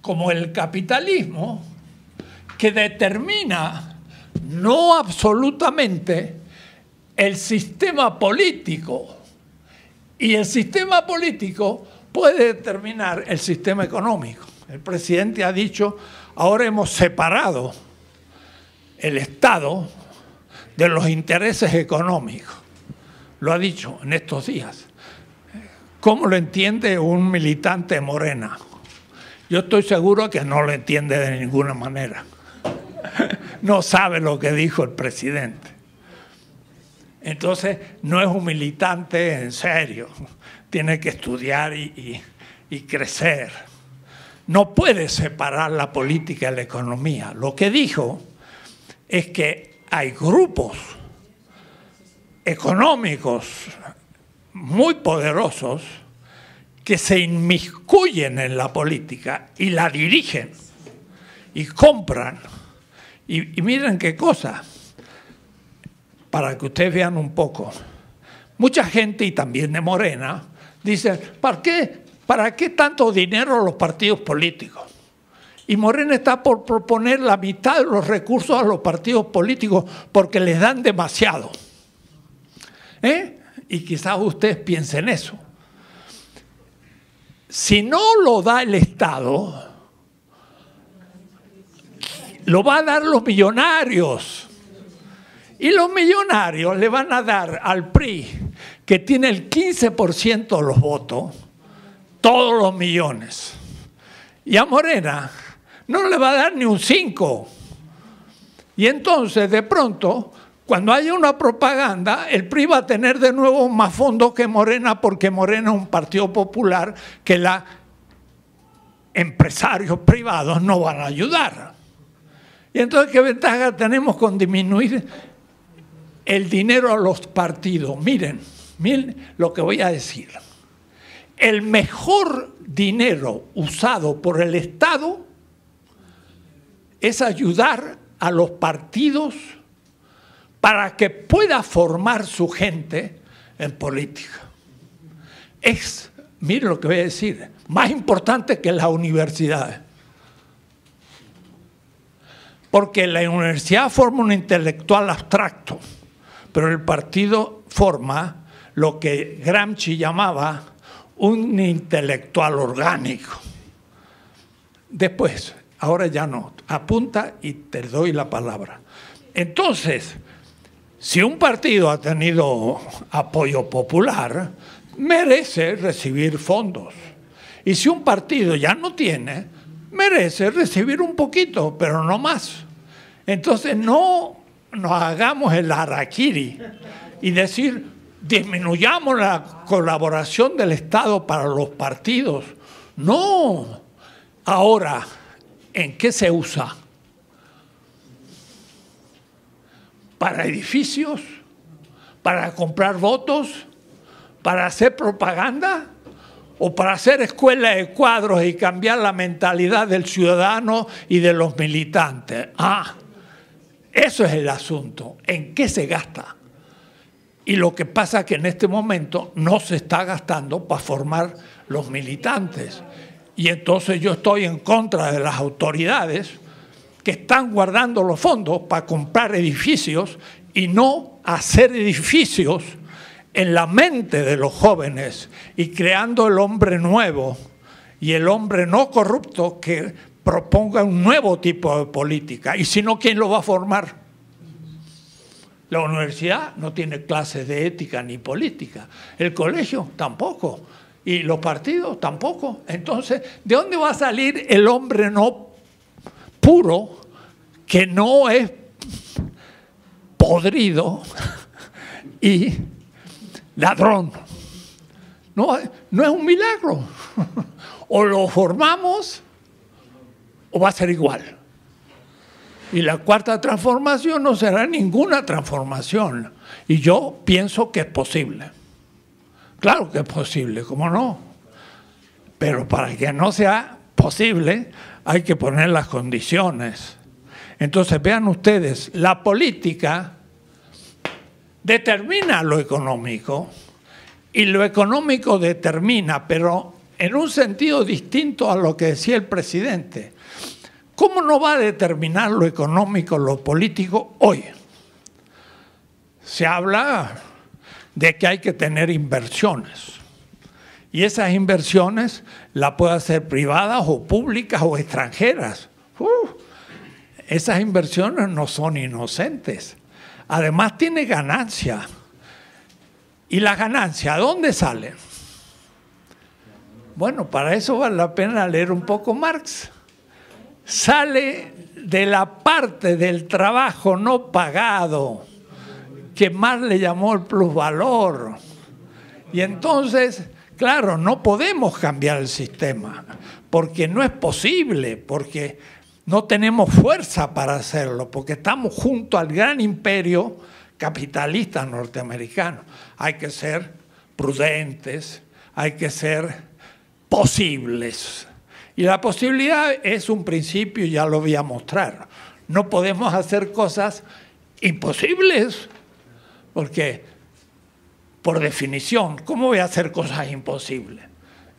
como el capitalismo que determina no absolutamente el sistema político, y el sistema político puede determinar el sistema económico. El presidente ha dicho, ahora hemos separado el Estado de los intereses económicos. Lo ha dicho en estos días. ¿Cómo lo entiende un militante de Morena? Yo estoy seguro que no lo entiende de ninguna manera. No sabe lo que dijo el presidente. Entonces, no es un militante en serio. Tiene que estudiar y crecer. No puede separar la política de la economía. Lo que dijo es que hay grupos económicos muy poderosos que se inmiscuyen en la política y la dirigen y compran. Y miren qué cosa, para que ustedes vean un poco. Mucha gente, y también de Morena, dicen, ¿para qué tanto dinero a los partidos políticos? Y Morena está por proponer la mitad de los recursos a los partidos políticos porque les dan demasiado. Y quizás ustedes piensen eso. Si no lo da el Estado, lo van a dar los millonarios. Y los millonarios le van a dar al PRI, que tiene el 15% de los votos, todos los millones. Y a Morena no le va a dar ni un 5%. Y entonces, de pronto, cuando haya una propaganda, el PRI va a tener de nuevo más fondos que Morena, porque Morena es un partido popular que los empresarios privados no van a ayudar. Y entonces, ¿qué ventaja tenemos con disminuir el dinero a los partidos? Miren lo que voy a decir. El mejor dinero usado por el Estado es ayudar a los partidos para que pueda formar su gente en política. Miren lo que voy a decir, más importante que las universidades. Porque la universidad forma un intelectual abstracto, pero el partido forma lo que Gramsci llamaba un intelectual orgánico. Después, ahora ya no, apunta y te doy la palabra. Entonces, si un partido ha tenido apoyo popular, merece recibir fondos. Y si un partido ya no tiene, merece recibir un poquito, pero no más. Entonces no nos hagamos el harakiri y decir, disminuyamos la colaboración del Estado para los partidos. No. Ahora, ¿en qué se usa? ¿Para edificios? ¿Para comprar votos? ¿Para hacer propaganda? ¿O para hacer escuela de cuadros y cambiar la mentalidad del ciudadano y de los militantes? Eso es el asunto. ¿En qué se gasta? Y lo que pasa es que en este momento no se está gastando para formar los militantes. Y entonces yo estoy en contra de las autoridades que están guardando los fondos para comprar edificios y no hacer edificios en la mente de los jóvenes y creando el hombre nuevo y el hombre no corrupto que proponga un nuevo tipo de política. Y si no, ¿quién lo va a formar? La universidad no tiene clases de ética ni política. El colegio tampoco. Y los partidos tampoco. Entonces, ¿de dónde va a salir el hombre no puro, que no es podrido y ladrón? No es un milagro. O lo formamos o va a ser igual. Y la cuarta transformación no será ninguna transformación. Y yo pienso que es posible. Claro que es posible, ¿cómo no? Pero para que no sea posible hay que poner las condiciones. Entonces vean ustedes, la política determina lo económico y lo económico determina, pero en un sentido distinto a lo que decía el presidente. ¿Cómo no va a determinar lo económico, lo político hoy? Se habla de que hay que tener inversiones. Y esas inversiones las puede hacer privadas o públicas o extranjeras. Esas inversiones no son inocentes. Además tiene ganancia. ¿Y la ganancia dónde sale? Bueno, para eso vale la pena leer un poco Marx. Sale de la parte del trabajo no pagado, que Marx le llamó el plusvalor. Y entonces, claro, no podemos cambiar el sistema, porque no es posible, porque no tenemos fuerza para hacerlo, porque estamos junto al gran imperio capitalistas norteamericanos. Hay que ser prudentes, hay que ser posibles. Y la posibilidad es un principio, ya lo voy a mostrar. No podemos hacer cosas imposibles, porque por definición, ¿cómo voy a hacer cosas imposibles?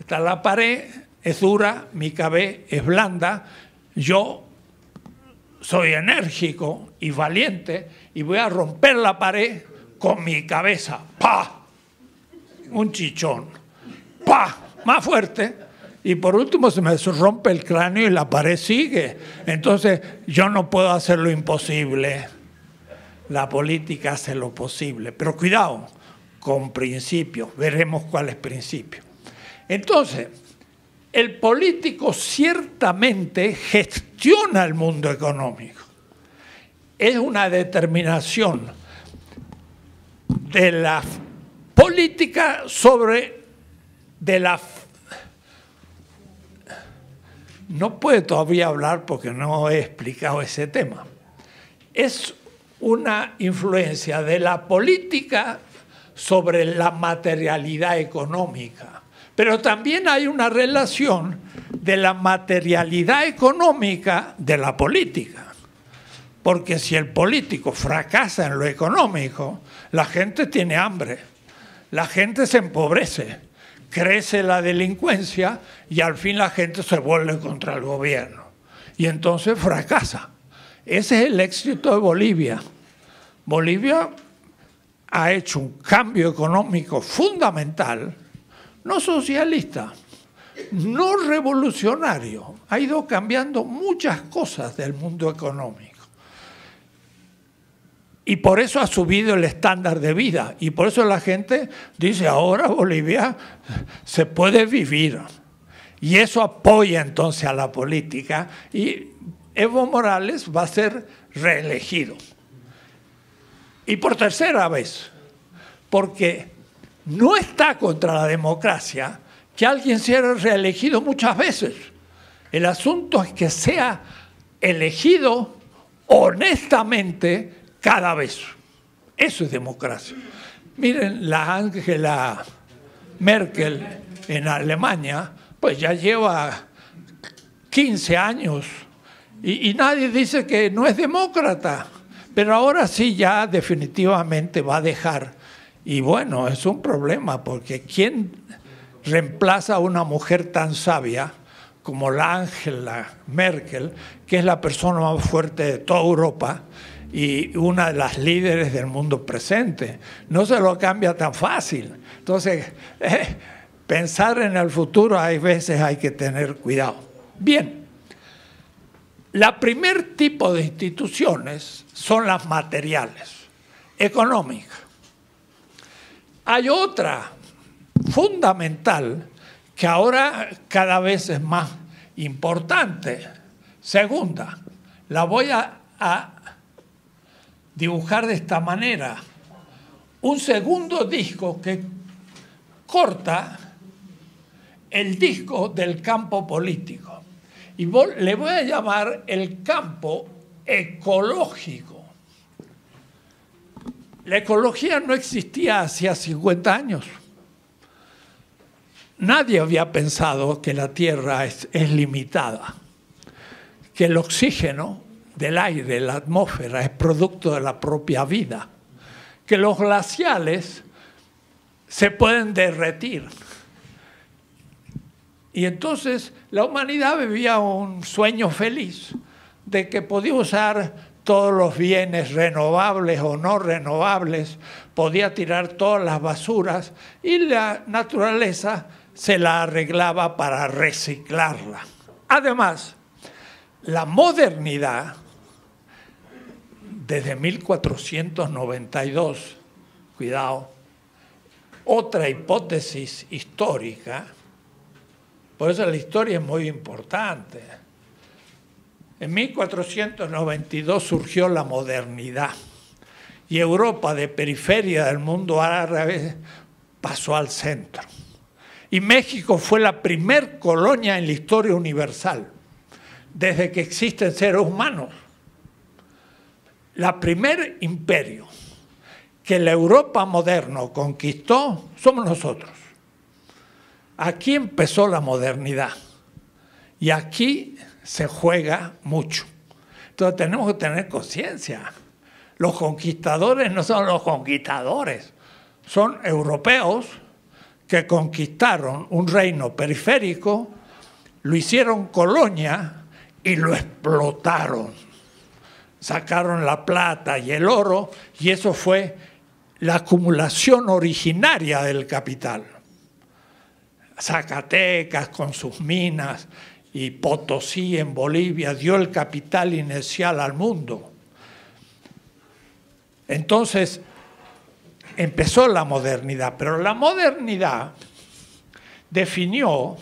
Está la pared, es dura, mi cabeza es blanda, yo soy enérgico y valiente y voy a romper la pared con mi cabeza. ¡Pah! Un chichón. ¡Pah! Más fuerte. Y por último se me rompe el cráneo y la pared sigue. Entonces yo no puedo hacer lo imposible. La política hace lo posible. Pero cuidado, con principios. Veremos cuál es principio. Entonces, el político ciertamente gestiona el mundo económico. Es una determinación de la política No puedo todavía hablar porque no he explicado ese tema. Es una influencia de la política sobre la materialidad económica. Pero también hay una relación de la materialidad económica de la política. Porque si el político fracasa en lo económico, la gente tiene hambre, la gente se empobrece, crece la delincuencia y al fin la gente se vuelve contra el gobierno. Y entonces fracasa. Ese es el éxito de Bolivia. Bolivia ha hecho un cambio económico fundamental, no socialista, no revolucionario. Ha ido cambiando muchas cosas del mundo económico. Y por eso ha subido el estándar de vida. Y por eso la gente dice, ahora Bolivia se puede vivir. Y eso apoya entonces a la política. Y Evo Morales va a ser reelegido. Y por tercera vez. Porque no está contra la democracia que alguien sea reelegido muchas veces. El asunto es que sea elegido honestamente cada vez. Eso es democracia. Miren, la Angela Merkel en Alemania, pues ya lleva 15 años y nadie dice que no es demócrata, pero ahora sí ya definitivamente va a dejar. Y bueno, es un problema porque ¿quién reemplaza a una mujer tan sabia como la Angela Merkel, que es la persona más fuerte de toda Europa y una de las líderes del mundo presente? No se lo cambia tan fácil. Entonces, pensar en el futuro hay veces hay que tener cuidado. Bien, la primer tipo de instituciones son las materiales, económicas. Hay otra fundamental que ahora cada vez es más importante. Segunda, la voy a dibujar de esta manera. Un segundo disco que corta el disco del campo político. Y le voy a llamar el campo ecológico. La ecología no existía hacía 50 años. Nadie había pensado que la Tierra es limitada, que el oxígeno del aire, la atmósfera, es producto de la propia vida, que los glaciales se pueden derretir. Y entonces la humanidad vivía un sueño feliz de que podía usar todos los bienes renovables o no renovables, podía tirar todas las basuras y la naturaleza se la arreglaba para reciclarla. Además, la modernidad, desde 1492, cuidado, otra hipótesis histórica, por eso la historia es muy importante. En 1492 surgió la modernidad y Europa, de periferia del mundo árabe, pasó al centro. Y México fue la primer colonia en la historia universal, desde que existen seres humanos. La primer imperio. que la Europa moderna conquistó somos nosotros. Aquí empezó la modernidad y aquí se juega mucho. Entonces tenemos que tener conciencia. Los conquistadores no son los conquistadores, son europeos que conquistaron un reino periférico, lo hicieron colonia y lo explotaron. Sacaron la plata y el oro y eso fue la acumulación originaria del capital. Zacatecas con sus minas y Potosí en Bolivia dio el capital inicial al mundo. Entonces empezó la modernidad, pero la modernidad definió,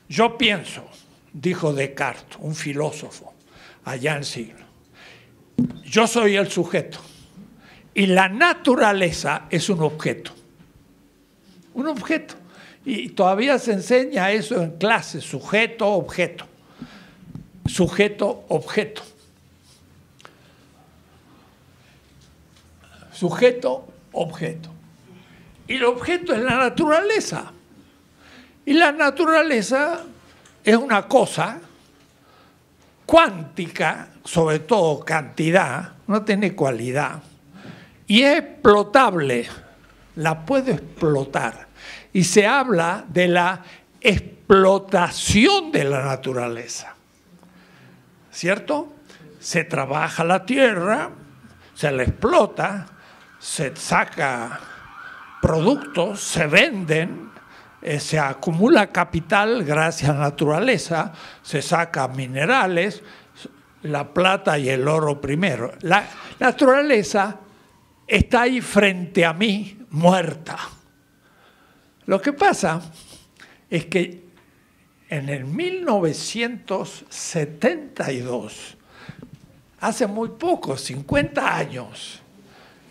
yo pienso, dijo Descartes, un filósofo allá en siglo, yo soy el sujeto y la naturaleza es un objeto. Un objeto. Y todavía se enseña eso en clases, sujeto, objeto. Sujeto, objeto. Sujeto, objeto. Y el objeto es la naturaleza. Y la naturaleza es una cosa cuántica, sobre todo cantidad, no tiene cualidad, y es explotable, la puedo explotar. Y se habla de la explotación de la naturaleza, ¿cierto? Se trabaja la tierra, se la explota, se saca productos, se venden, se acumula capital gracias a la naturaleza, se saca minerales, la plata y el oro primero. La naturaleza está ahí frente a mí, muerta. Lo que pasa es que en el 1972, hace muy poco, 50 años,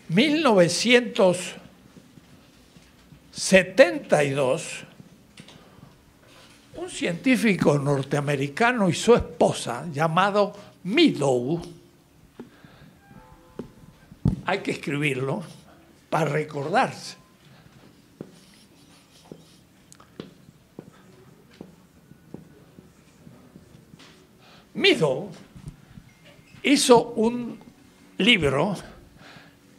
1972, un científico norteamericano y su esposa, llamado Meadow, hay que escribirlo para recordarse. Meadow hizo un libro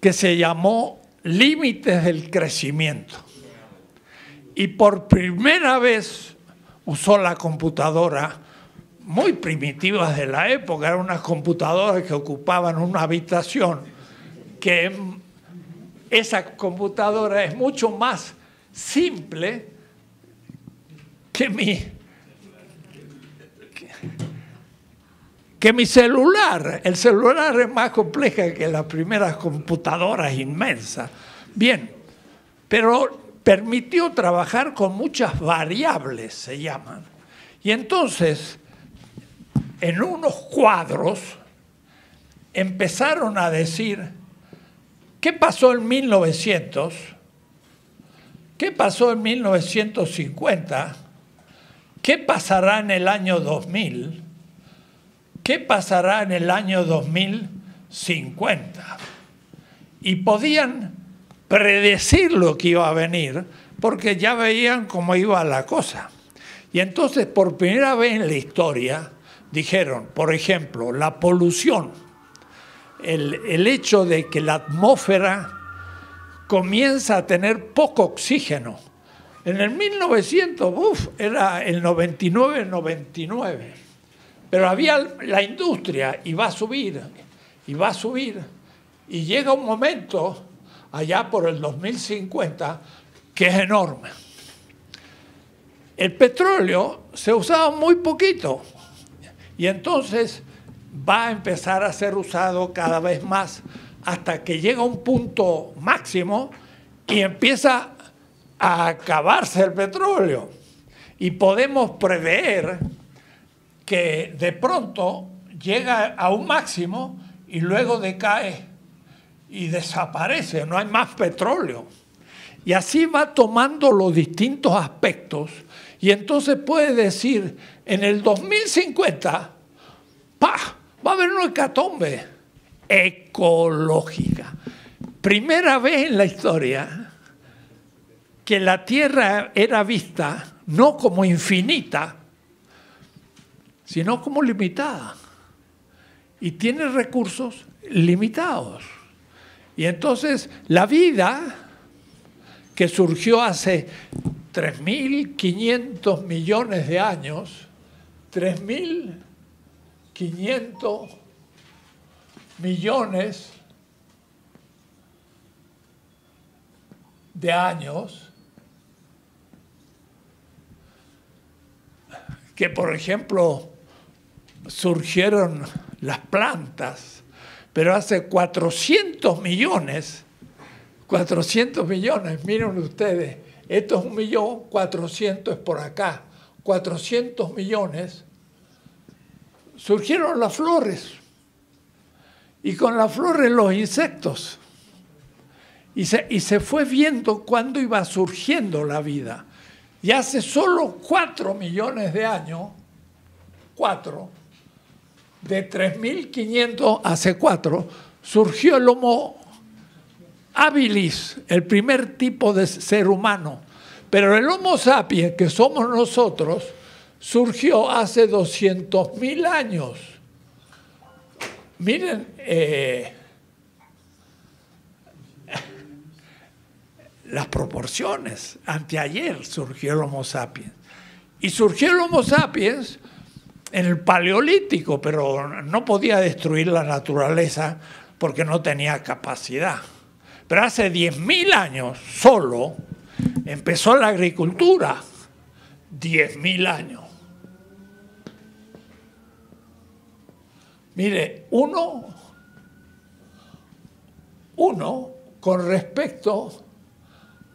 que se llamó Límites del Crecimiento y por primera vez usó la computadora muy primitiva de la época, eran unas computadoras que ocupaban una habitación, que esa computadora es mucho más simple que mi celular. El celular es más compleja que las primeras computadoras inmensas. Bien, pero permitió trabajar con muchas variables, se llaman. Y entonces, en unos cuadros, empezaron a decir, ¿qué pasó en 1900? ¿Qué pasó en 1950? ¿Qué pasará en el año 2000? ¿Qué pasará en el año 2050? Y podían predecir lo que iba a venir porque ya veían cómo iba la cosa. Y entonces, por primera vez en la historia, dijeron, por ejemplo, la polución, el hecho de que la atmósfera comienza a tener poco oxígeno. En el 1900, era el 99. Pero había la industria y va a subir, y va a subir. Y llega un momento, allá por el 2050, que es enorme. El petróleo se usaba muy poquito. Y entonces va a empezar a ser usado cada vez más hasta que llega a un punto máximo y empieza a acabarse el petróleo. Y podemos prever que de pronto llega a un máximo y luego decae y desaparece, no hay más petróleo. Y así va tomando los distintos aspectos y entonces puede decir, en el 2050, ¡pah!, va a haber una hecatombe ecológica. primera vez en la historia que la Tierra era vista no como infinita, sino como limitada. Y tiene recursos limitados. Y entonces la vida que surgió hace 3.500 millones de años, 3.500 millones de años, que por ejemplo surgieron las plantas, pero hace 400 millones, miren ustedes, esto es 1.400.000 es por acá, 400 millones, surgieron las flores, y con las flores los insectos, y se fue viendo cuándo iba surgiendo la vida, y hace solo 4 millones de años, 4, de 3.500 hace 4, surgió el Homo habilis, el primer tipo de ser humano. Pero el Homo sapiens, que somos nosotros, surgió hace 200.000 años. Miren, las proporciones. Anteayer surgió el Homo sapiens. Y surgió el Homo sapiens en el Paleolítico, pero no podía destruir la naturaleza porque no tenía capacidad. Pero hace 10.000 años solo empezó la agricultura. 10.000 años. Mire, uno con respecto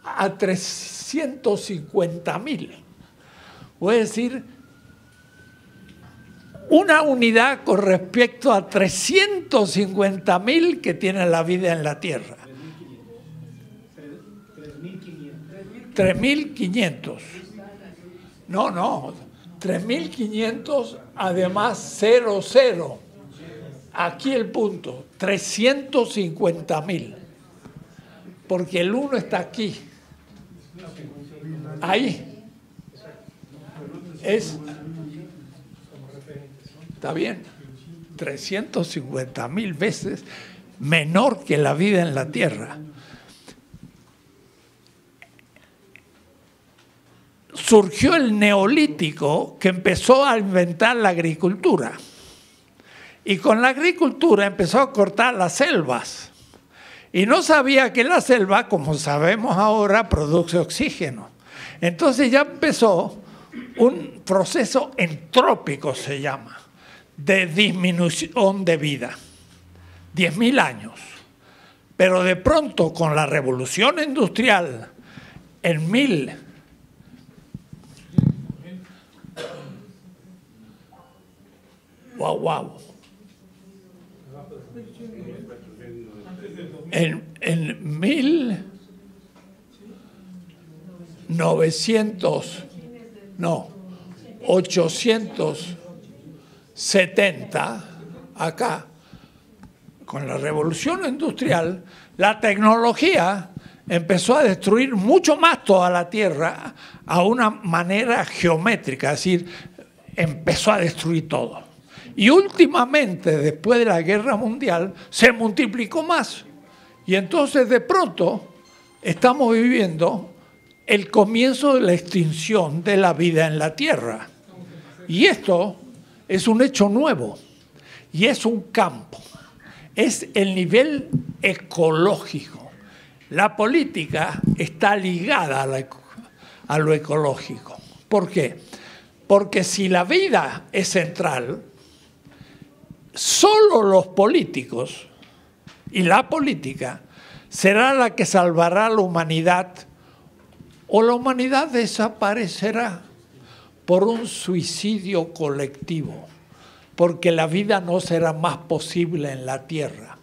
a 350.000. Voy a decir, una unidad con respecto a 350.000 que tiene la vida en la Tierra. 3.500. No, 3.500 además 00. Aquí el punto, 350.000. Porque el 1 está aquí. Ahí. Está bien, 350.000 veces menor que la vida en la Tierra. Surgió el Neolítico, que empezó a inventar la agricultura. Y con la agricultura empezó a cortar las selvas. Y no sabía que la selva, como sabemos ahora, produce oxígeno. Entonces ya empezó un proceso entrópico, se llama, de disminución de vida, 10.000 años. Pero de pronto, con la revolución industrial, en en 870, acá, con la revolución industrial, la tecnología empezó a destruir mucho más toda la Tierra a una manera geométrica, es decir, empezó a destruir todo. Y últimamente, después de la Guerra Mundial, se multiplicó más. Y entonces, de pronto, estamos viviendo el comienzo de la extinción de la vida en la Tierra. Y esto es un hecho nuevo, y es un campo, es el nivel ecológico. La política está ligada a lo ecológico. ¿Por qué? Porque si la vida es central, solo los políticos y la política será la que salvará a la humanidad, o la humanidad desaparecerá por un suicidio colectivo, porque la vida no será más posible en la Tierra.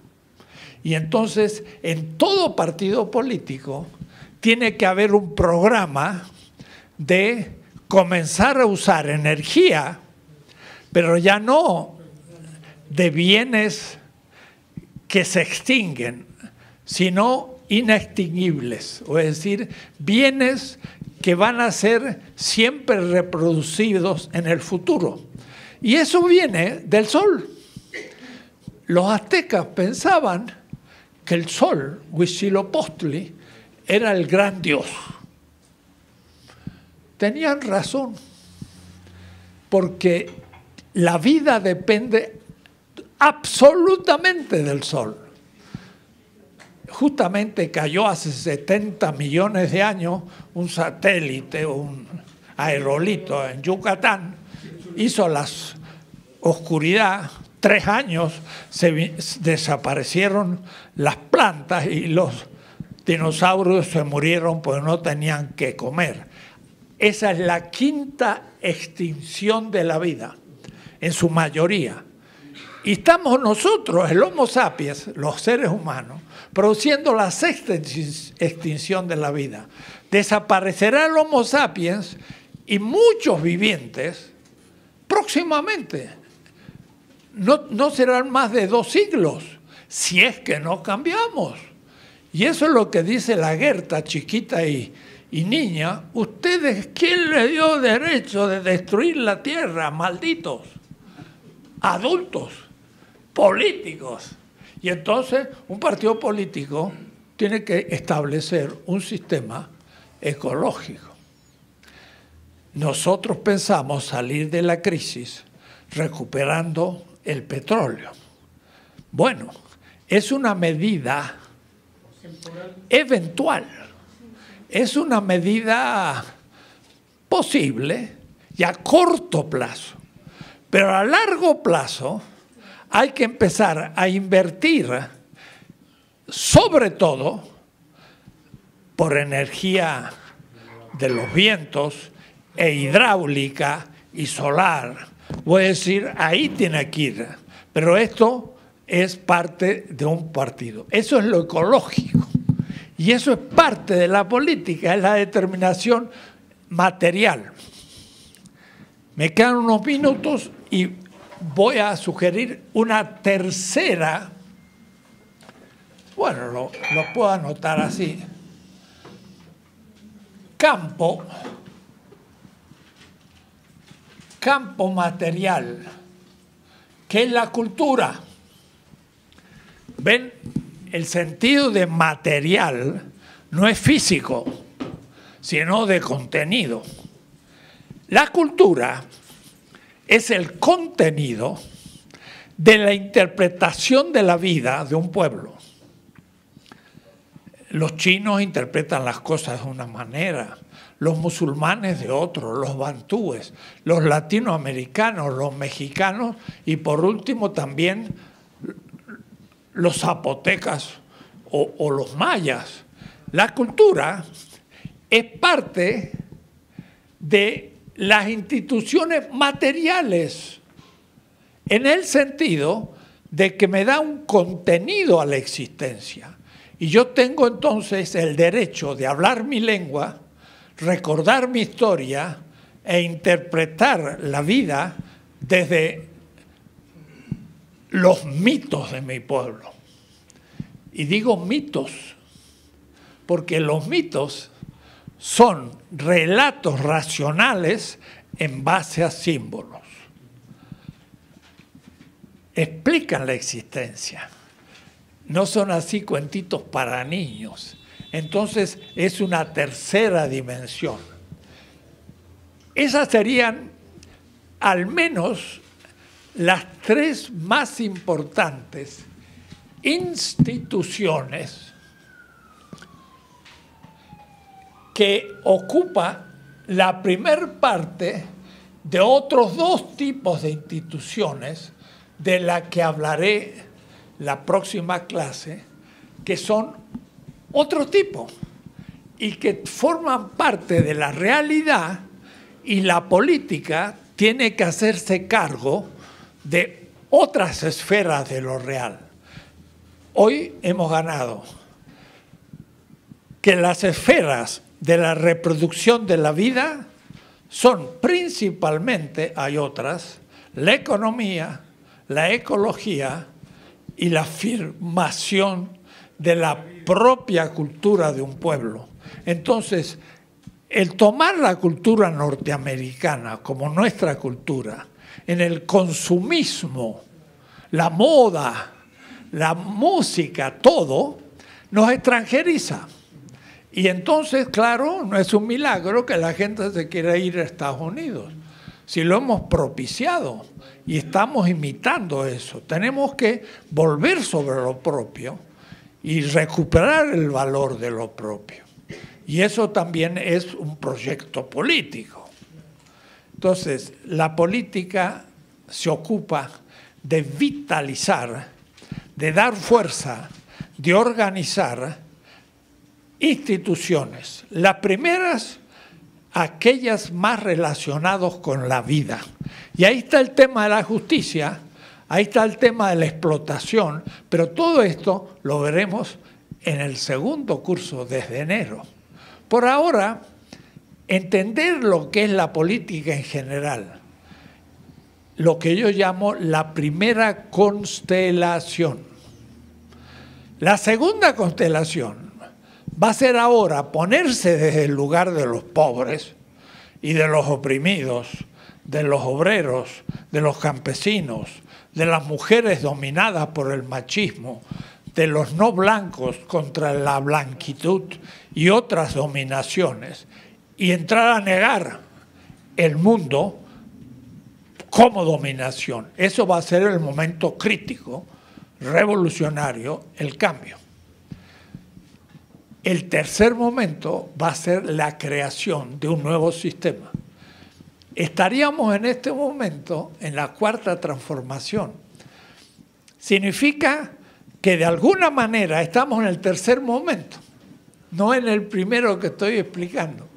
Y entonces, en todo partido político, tiene que haber un programa de comenzar a usar energía, pero ya no de bienes que se extinguen, sino inextinguibles, es decir, bienes que van a ser siempre reproducidos en el futuro. Y eso viene del sol. Los aztecas pensaban que el sol, Huitzilopochtli, era el gran dios. Tenían razón, porque la vida depende absolutamente del sol. Justamente cayó hace 70 millones de años un satélite, un aerolito en Yucatán, hizo la oscuridad, 3 años desaparecieron las plantas y los dinosaurios se murieron porque no tenían que comer. Esa es la 5ª extinción de la vida, en su mayoría. Y estamos nosotros, el Homo sapiens, los seres humanos, produciendo la 6ª extinción de la vida. Desaparecerá el Homo sapiens y muchos vivientes próximamente. No serán más de 2 siglos, si es que no cambiamos. Y eso es lo que dice la Goethe, chiquita y niña. Ustedes, ¿quién le dio derecho de destruir la tierra? Malditos, adultos, políticos. Y entonces un partido político tiene que establecer un sistema ecológico. Nosotros pensamos salir de la crisis recuperando el petróleo. Bueno, es una medida eventual, es una medida posible y a corto plazo, pero a largo plazo hay que empezar a invertir, sobre todo por energía de los vientos e hidráulica y solar. Voy a decir, ahí tiene que ir, pero esto es parte de un partido. Eso es lo ecológico y eso es parte de la política, es la determinación material. Me quedan unos minutos y voy a sugerir una tercera, bueno, lo puedo anotar así, campo material, que es la cultura. ¿Ven? El sentido de material no es físico, sino de contenido. La cultura es el contenido de la interpretación de la vida de un pueblo. Los chinos interpretan las cosas de una manera, los musulmanes de otro, los bantúes, los latinoamericanos, los mexicanos y por último también los zapotecas o los mayas. La cultura es parte de las instituciones materiales, en el sentido de que me da un contenido a la existencia. Y yo tengo entonces el derecho de hablar mi lengua, recordar mi historia e interpretar la vida desde los mitos de mi pueblo. Y digo mitos, porque los mitos son relatos racionales en base a símbolos. Explican la existencia. No son así cuentitos para niños. Entonces es una tercera dimensión. Esas serían al menos las 3 más importantes instituciones que ocupa la primer parte de otros 2 tipos de instituciones de la que hablaré la próxima clase, que son otro tipo y que forman parte de la realidad, y la política tiene que hacerse cargo de otras esferas de lo real. Hoy hemos ganado que las esferas de la reproducción de la vida son principalmente, hay otras, la economía, la ecología y la afirmación de la propia cultura de un pueblo. Entonces, el tomar la cultura norteamericana como nuestra cultura, en el consumismo, la moda, la música, todo, nos extranjeriza. Y entonces, claro, no es un milagro que la gente se quiera ir a Estados Unidos. Si lo hemos propiciado y estamos imitando eso, tenemos que volver sobre lo propio y recuperar el valor de lo propio. Y eso también es un proyecto político. Entonces, la política se ocupa de vitalizar, de dar fuerza, de organizar instituciones. Las primeras, aquellas más relacionadas con la vida. Y ahí está el tema de la justicia, ahí está el tema de la explotación, pero todo esto lo veremos en el segundo curso desde enero. Por ahora, entender lo que es la política en general, lo que yo llamo la primera constelación. La segunda constelación va a ser ahora ponerse desde el lugar de los pobres y de los oprimidos, de los obreros, de los campesinos, de las mujeres dominadas por el machismo, de los no blancos contra la blanquitud y otras dominaciones, y entrar a negar el mundo como dominación. Eso va a ser el momento crítico, revolucionario, el cambio. El tercer momento va a ser la creación de un nuevo sistema. Estaríamos en este momento en la cuarta transformación. Significa que de alguna manera estamos en el tercer momento, no en el primero que estoy explicando,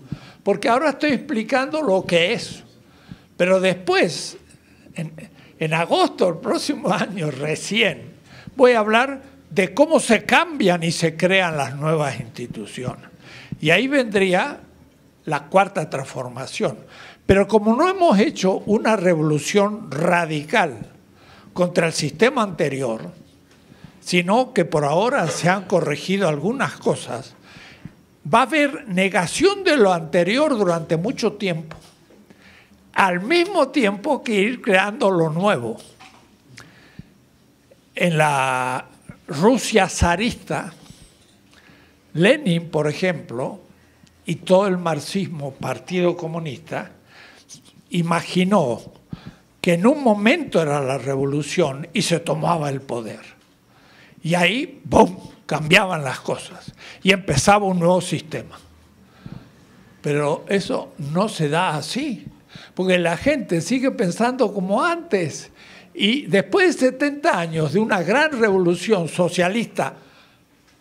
porque ahora estoy explicando lo que es, pero después, en agosto del próximo año recién, voy a hablar de cómo se cambian y se crean las nuevas instituciones. Y ahí vendría la cuarta transformación. Pero como no hemos hecho una revolución radical contra el sistema anterior, sino que por ahora se han corregido algunas cosas, va a haber negación de lo anterior durante mucho tiempo, al mismo tiempo que ir creando lo nuevo. En la Rusia zarista, Lenin, por ejemplo, y todo el marxismo, Partido Comunista, imaginó que en un momento era la revolución y se tomaba el poder. Y ahí, ¡bum!, cambiaban las cosas y empezaba un nuevo sistema. Pero eso no se da así, porque la gente sigue pensando como antes. Y después de 70 años de una gran revolución socialista,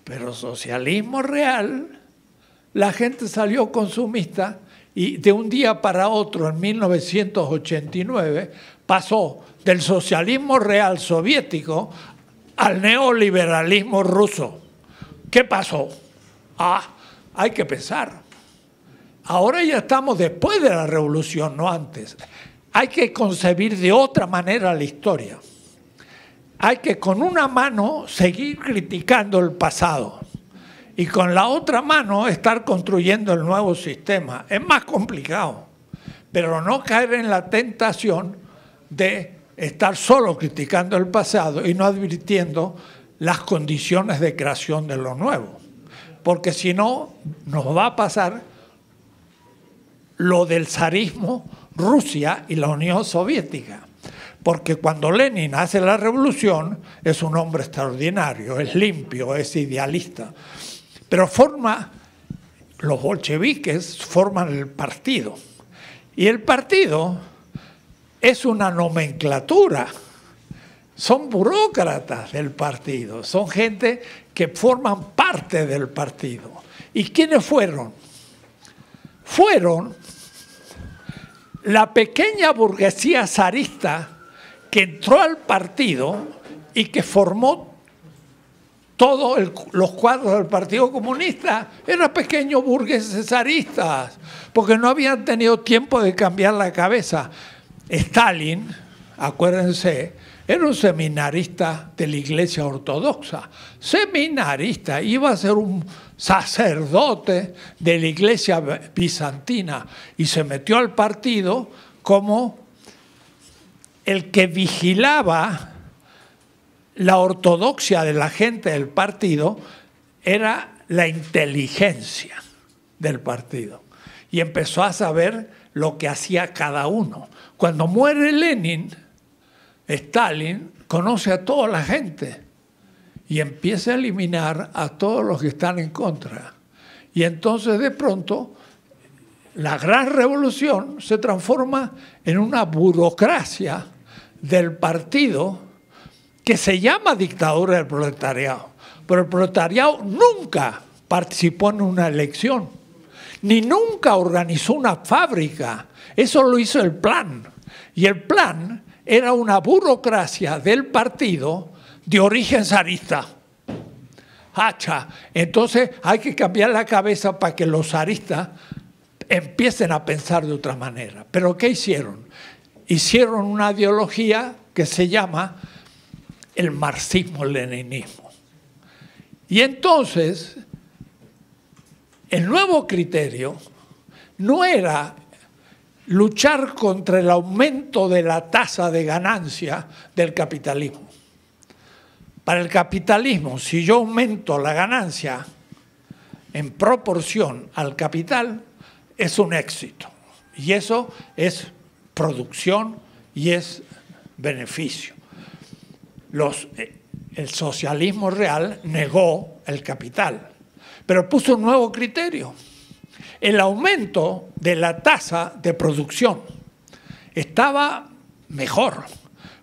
pero socialismo real, la gente salió consumista y de un día para otro, en 1989, pasó del socialismo real soviético al neoliberalismo ruso. ¿Qué pasó? Hay que pensar. Ahora ya estamos después de la revolución, no antes. Hay que concebir de otra manera la historia. Hay que con una mano seguir criticando el pasado y con la otra mano estar construyendo el nuevo sistema. Es más complicado, pero no caer en la tentación de estar solo criticando el pasado y no advirtiendo las condiciones de creación de lo nuevo. Porque si no, nos va a pasar lo del zarismo, Rusia y la Unión Soviética. Porque cuando Lenin hace la revolución, es un hombre extraordinario, es limpio, es idealista. Pero los bolcheviques forman el partido. Y el partido es una nomenclatura. Son burócratas del partido, son gente que forman parte del partido. ¿Y quiénes fueron? Fueron la pequeña burguesía zarista que entró al partido y que formó todos los cuadros del Partido Comunista. Eran pequeños burgueses zaristas, porque no habían tenido tiempo de cambiar la cabeza. Stalin, acuérdense, era un seminarista de la Iglesia Ortodoxa. Seminarista, iba a ser un sacerdote de la Iglesia bizantina y se metió al partido como el que vigilaba la ortodoxia de la gente del partido, era la inteligencia del partido. Y empezó a saber lo que hacía cada uno. Cuando muere Lenin, Stalin conoce a toda la gente y empieza a eliminar a todos los que están en contra. Y entonces de pronto la gran revolución se transforma en una burocracia del partido que se llama dictadura del proletariado. Pero el proletariado nunca participó en una elección, ni nunca organizó una fábrica. Eso lo hizo el plan. Y el plan era una burocracia del partido de origen zarista. Hacha. Entonces hay que cambiar la cabeza para que los zaristas empiecen a pensar de otra manera. ¿Pero qué hicieron? Hicieron una ideología que se llama el marxismo-leninismo. Y entonces, el nuevo criterio no era luchar contra el aumento de la tasa de ganancia del capitalismo. Para el capitalismo, si yo aumento la ganancia en proporción al capital, es un éxito. Y eso es producción y es beneficio. El socialismo real negó el capital, pero puso un nuevo criterio. El aumento de la tasa de producción estaba mejor,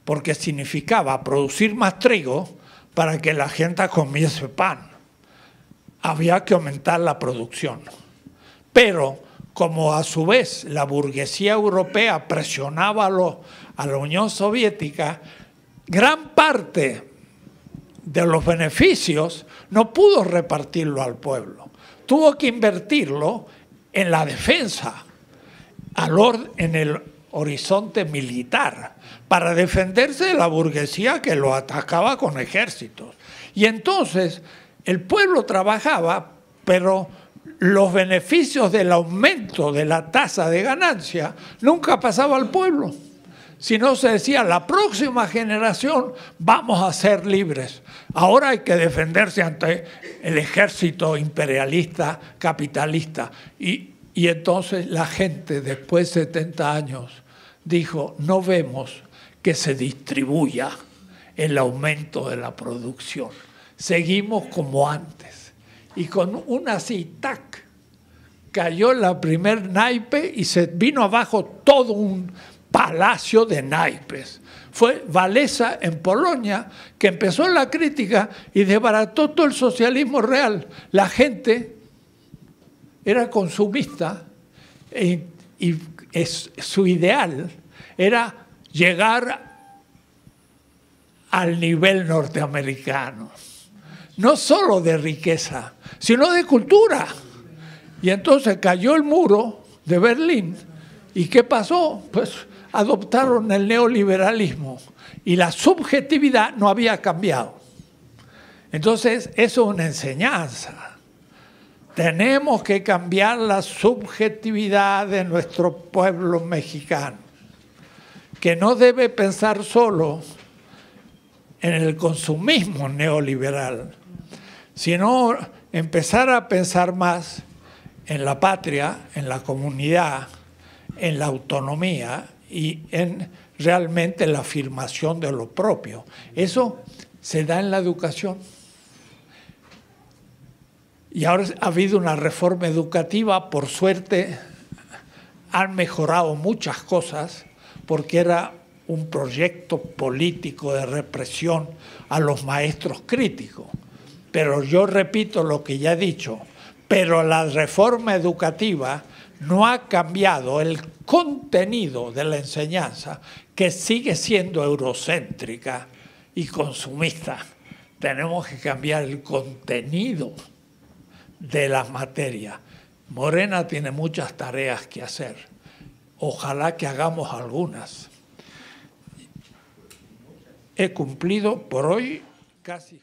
porque significaba producir más trigo para que la gente comiese pan. Había que aumentar la producción. Pero como a su vez la burguesía europea presionaba a la Unión Soviética, gran parte de los beneficios no pudo repartirlo al pueblo. Tuvo que invertirlo en la defensa, en el horizonte militar, para defenderse de la burguesía que lo atacaba con ejércitos. Y entonces el pueblo trabajaba, pero los beneficios del aumento de la tasa de ganancia nunca pasaba al pueblo. Si no, se decía, la próxima generación vamos a ser libres. Ahora hay que defenderse ante el ejército imperialista, capitalista. Y entonces la gente, después de 70 años, dijo, no vemos que se distribuya el aumento de la producción. Seguimos como antes. Y con una así, tac, cayó la primer naipe y se vino abajo todo un palacio de naipes. Fue Walesa en Polonia que empezó la crítica y desbarató todo el socialismo real. La gente era consumista y su ideal era llegar al nivel norteamericano. No solo de riqueza, sino de cultura. Y entonces cayó el muro de Berlín. ¿Y qué pasó? Pues adoptaron el neoliberalismo y la subjetividad no había cambiado. Entonces, eso es una enseñanza. Tenemos que cambiar la subjetividad de nuestro pueblo mexicano, que no debe pensar solo en el consumismo neoliberal, sino empezar a pensar más en la patria, en la comunidad, en la autonomía y en realmente la afirmación de lo propio. Eso se da en la educación. Y ahora ha habido una reforma educativa, por suerte han mejorado muchas cosas, porque era un proyecto político de represión a los maestros críticos. Pero yo repito lo que ya he dicho, pero la reforma educativa no ha cambiado el contenido de la enseñanza, que sigue siendo eurocéntrica y consumista. Tenemos que cambiar el contenido de las materias. Morena tiene muchas tareas que hacer. Ojalá que hagamos algunas. he cumplido por hoy casi.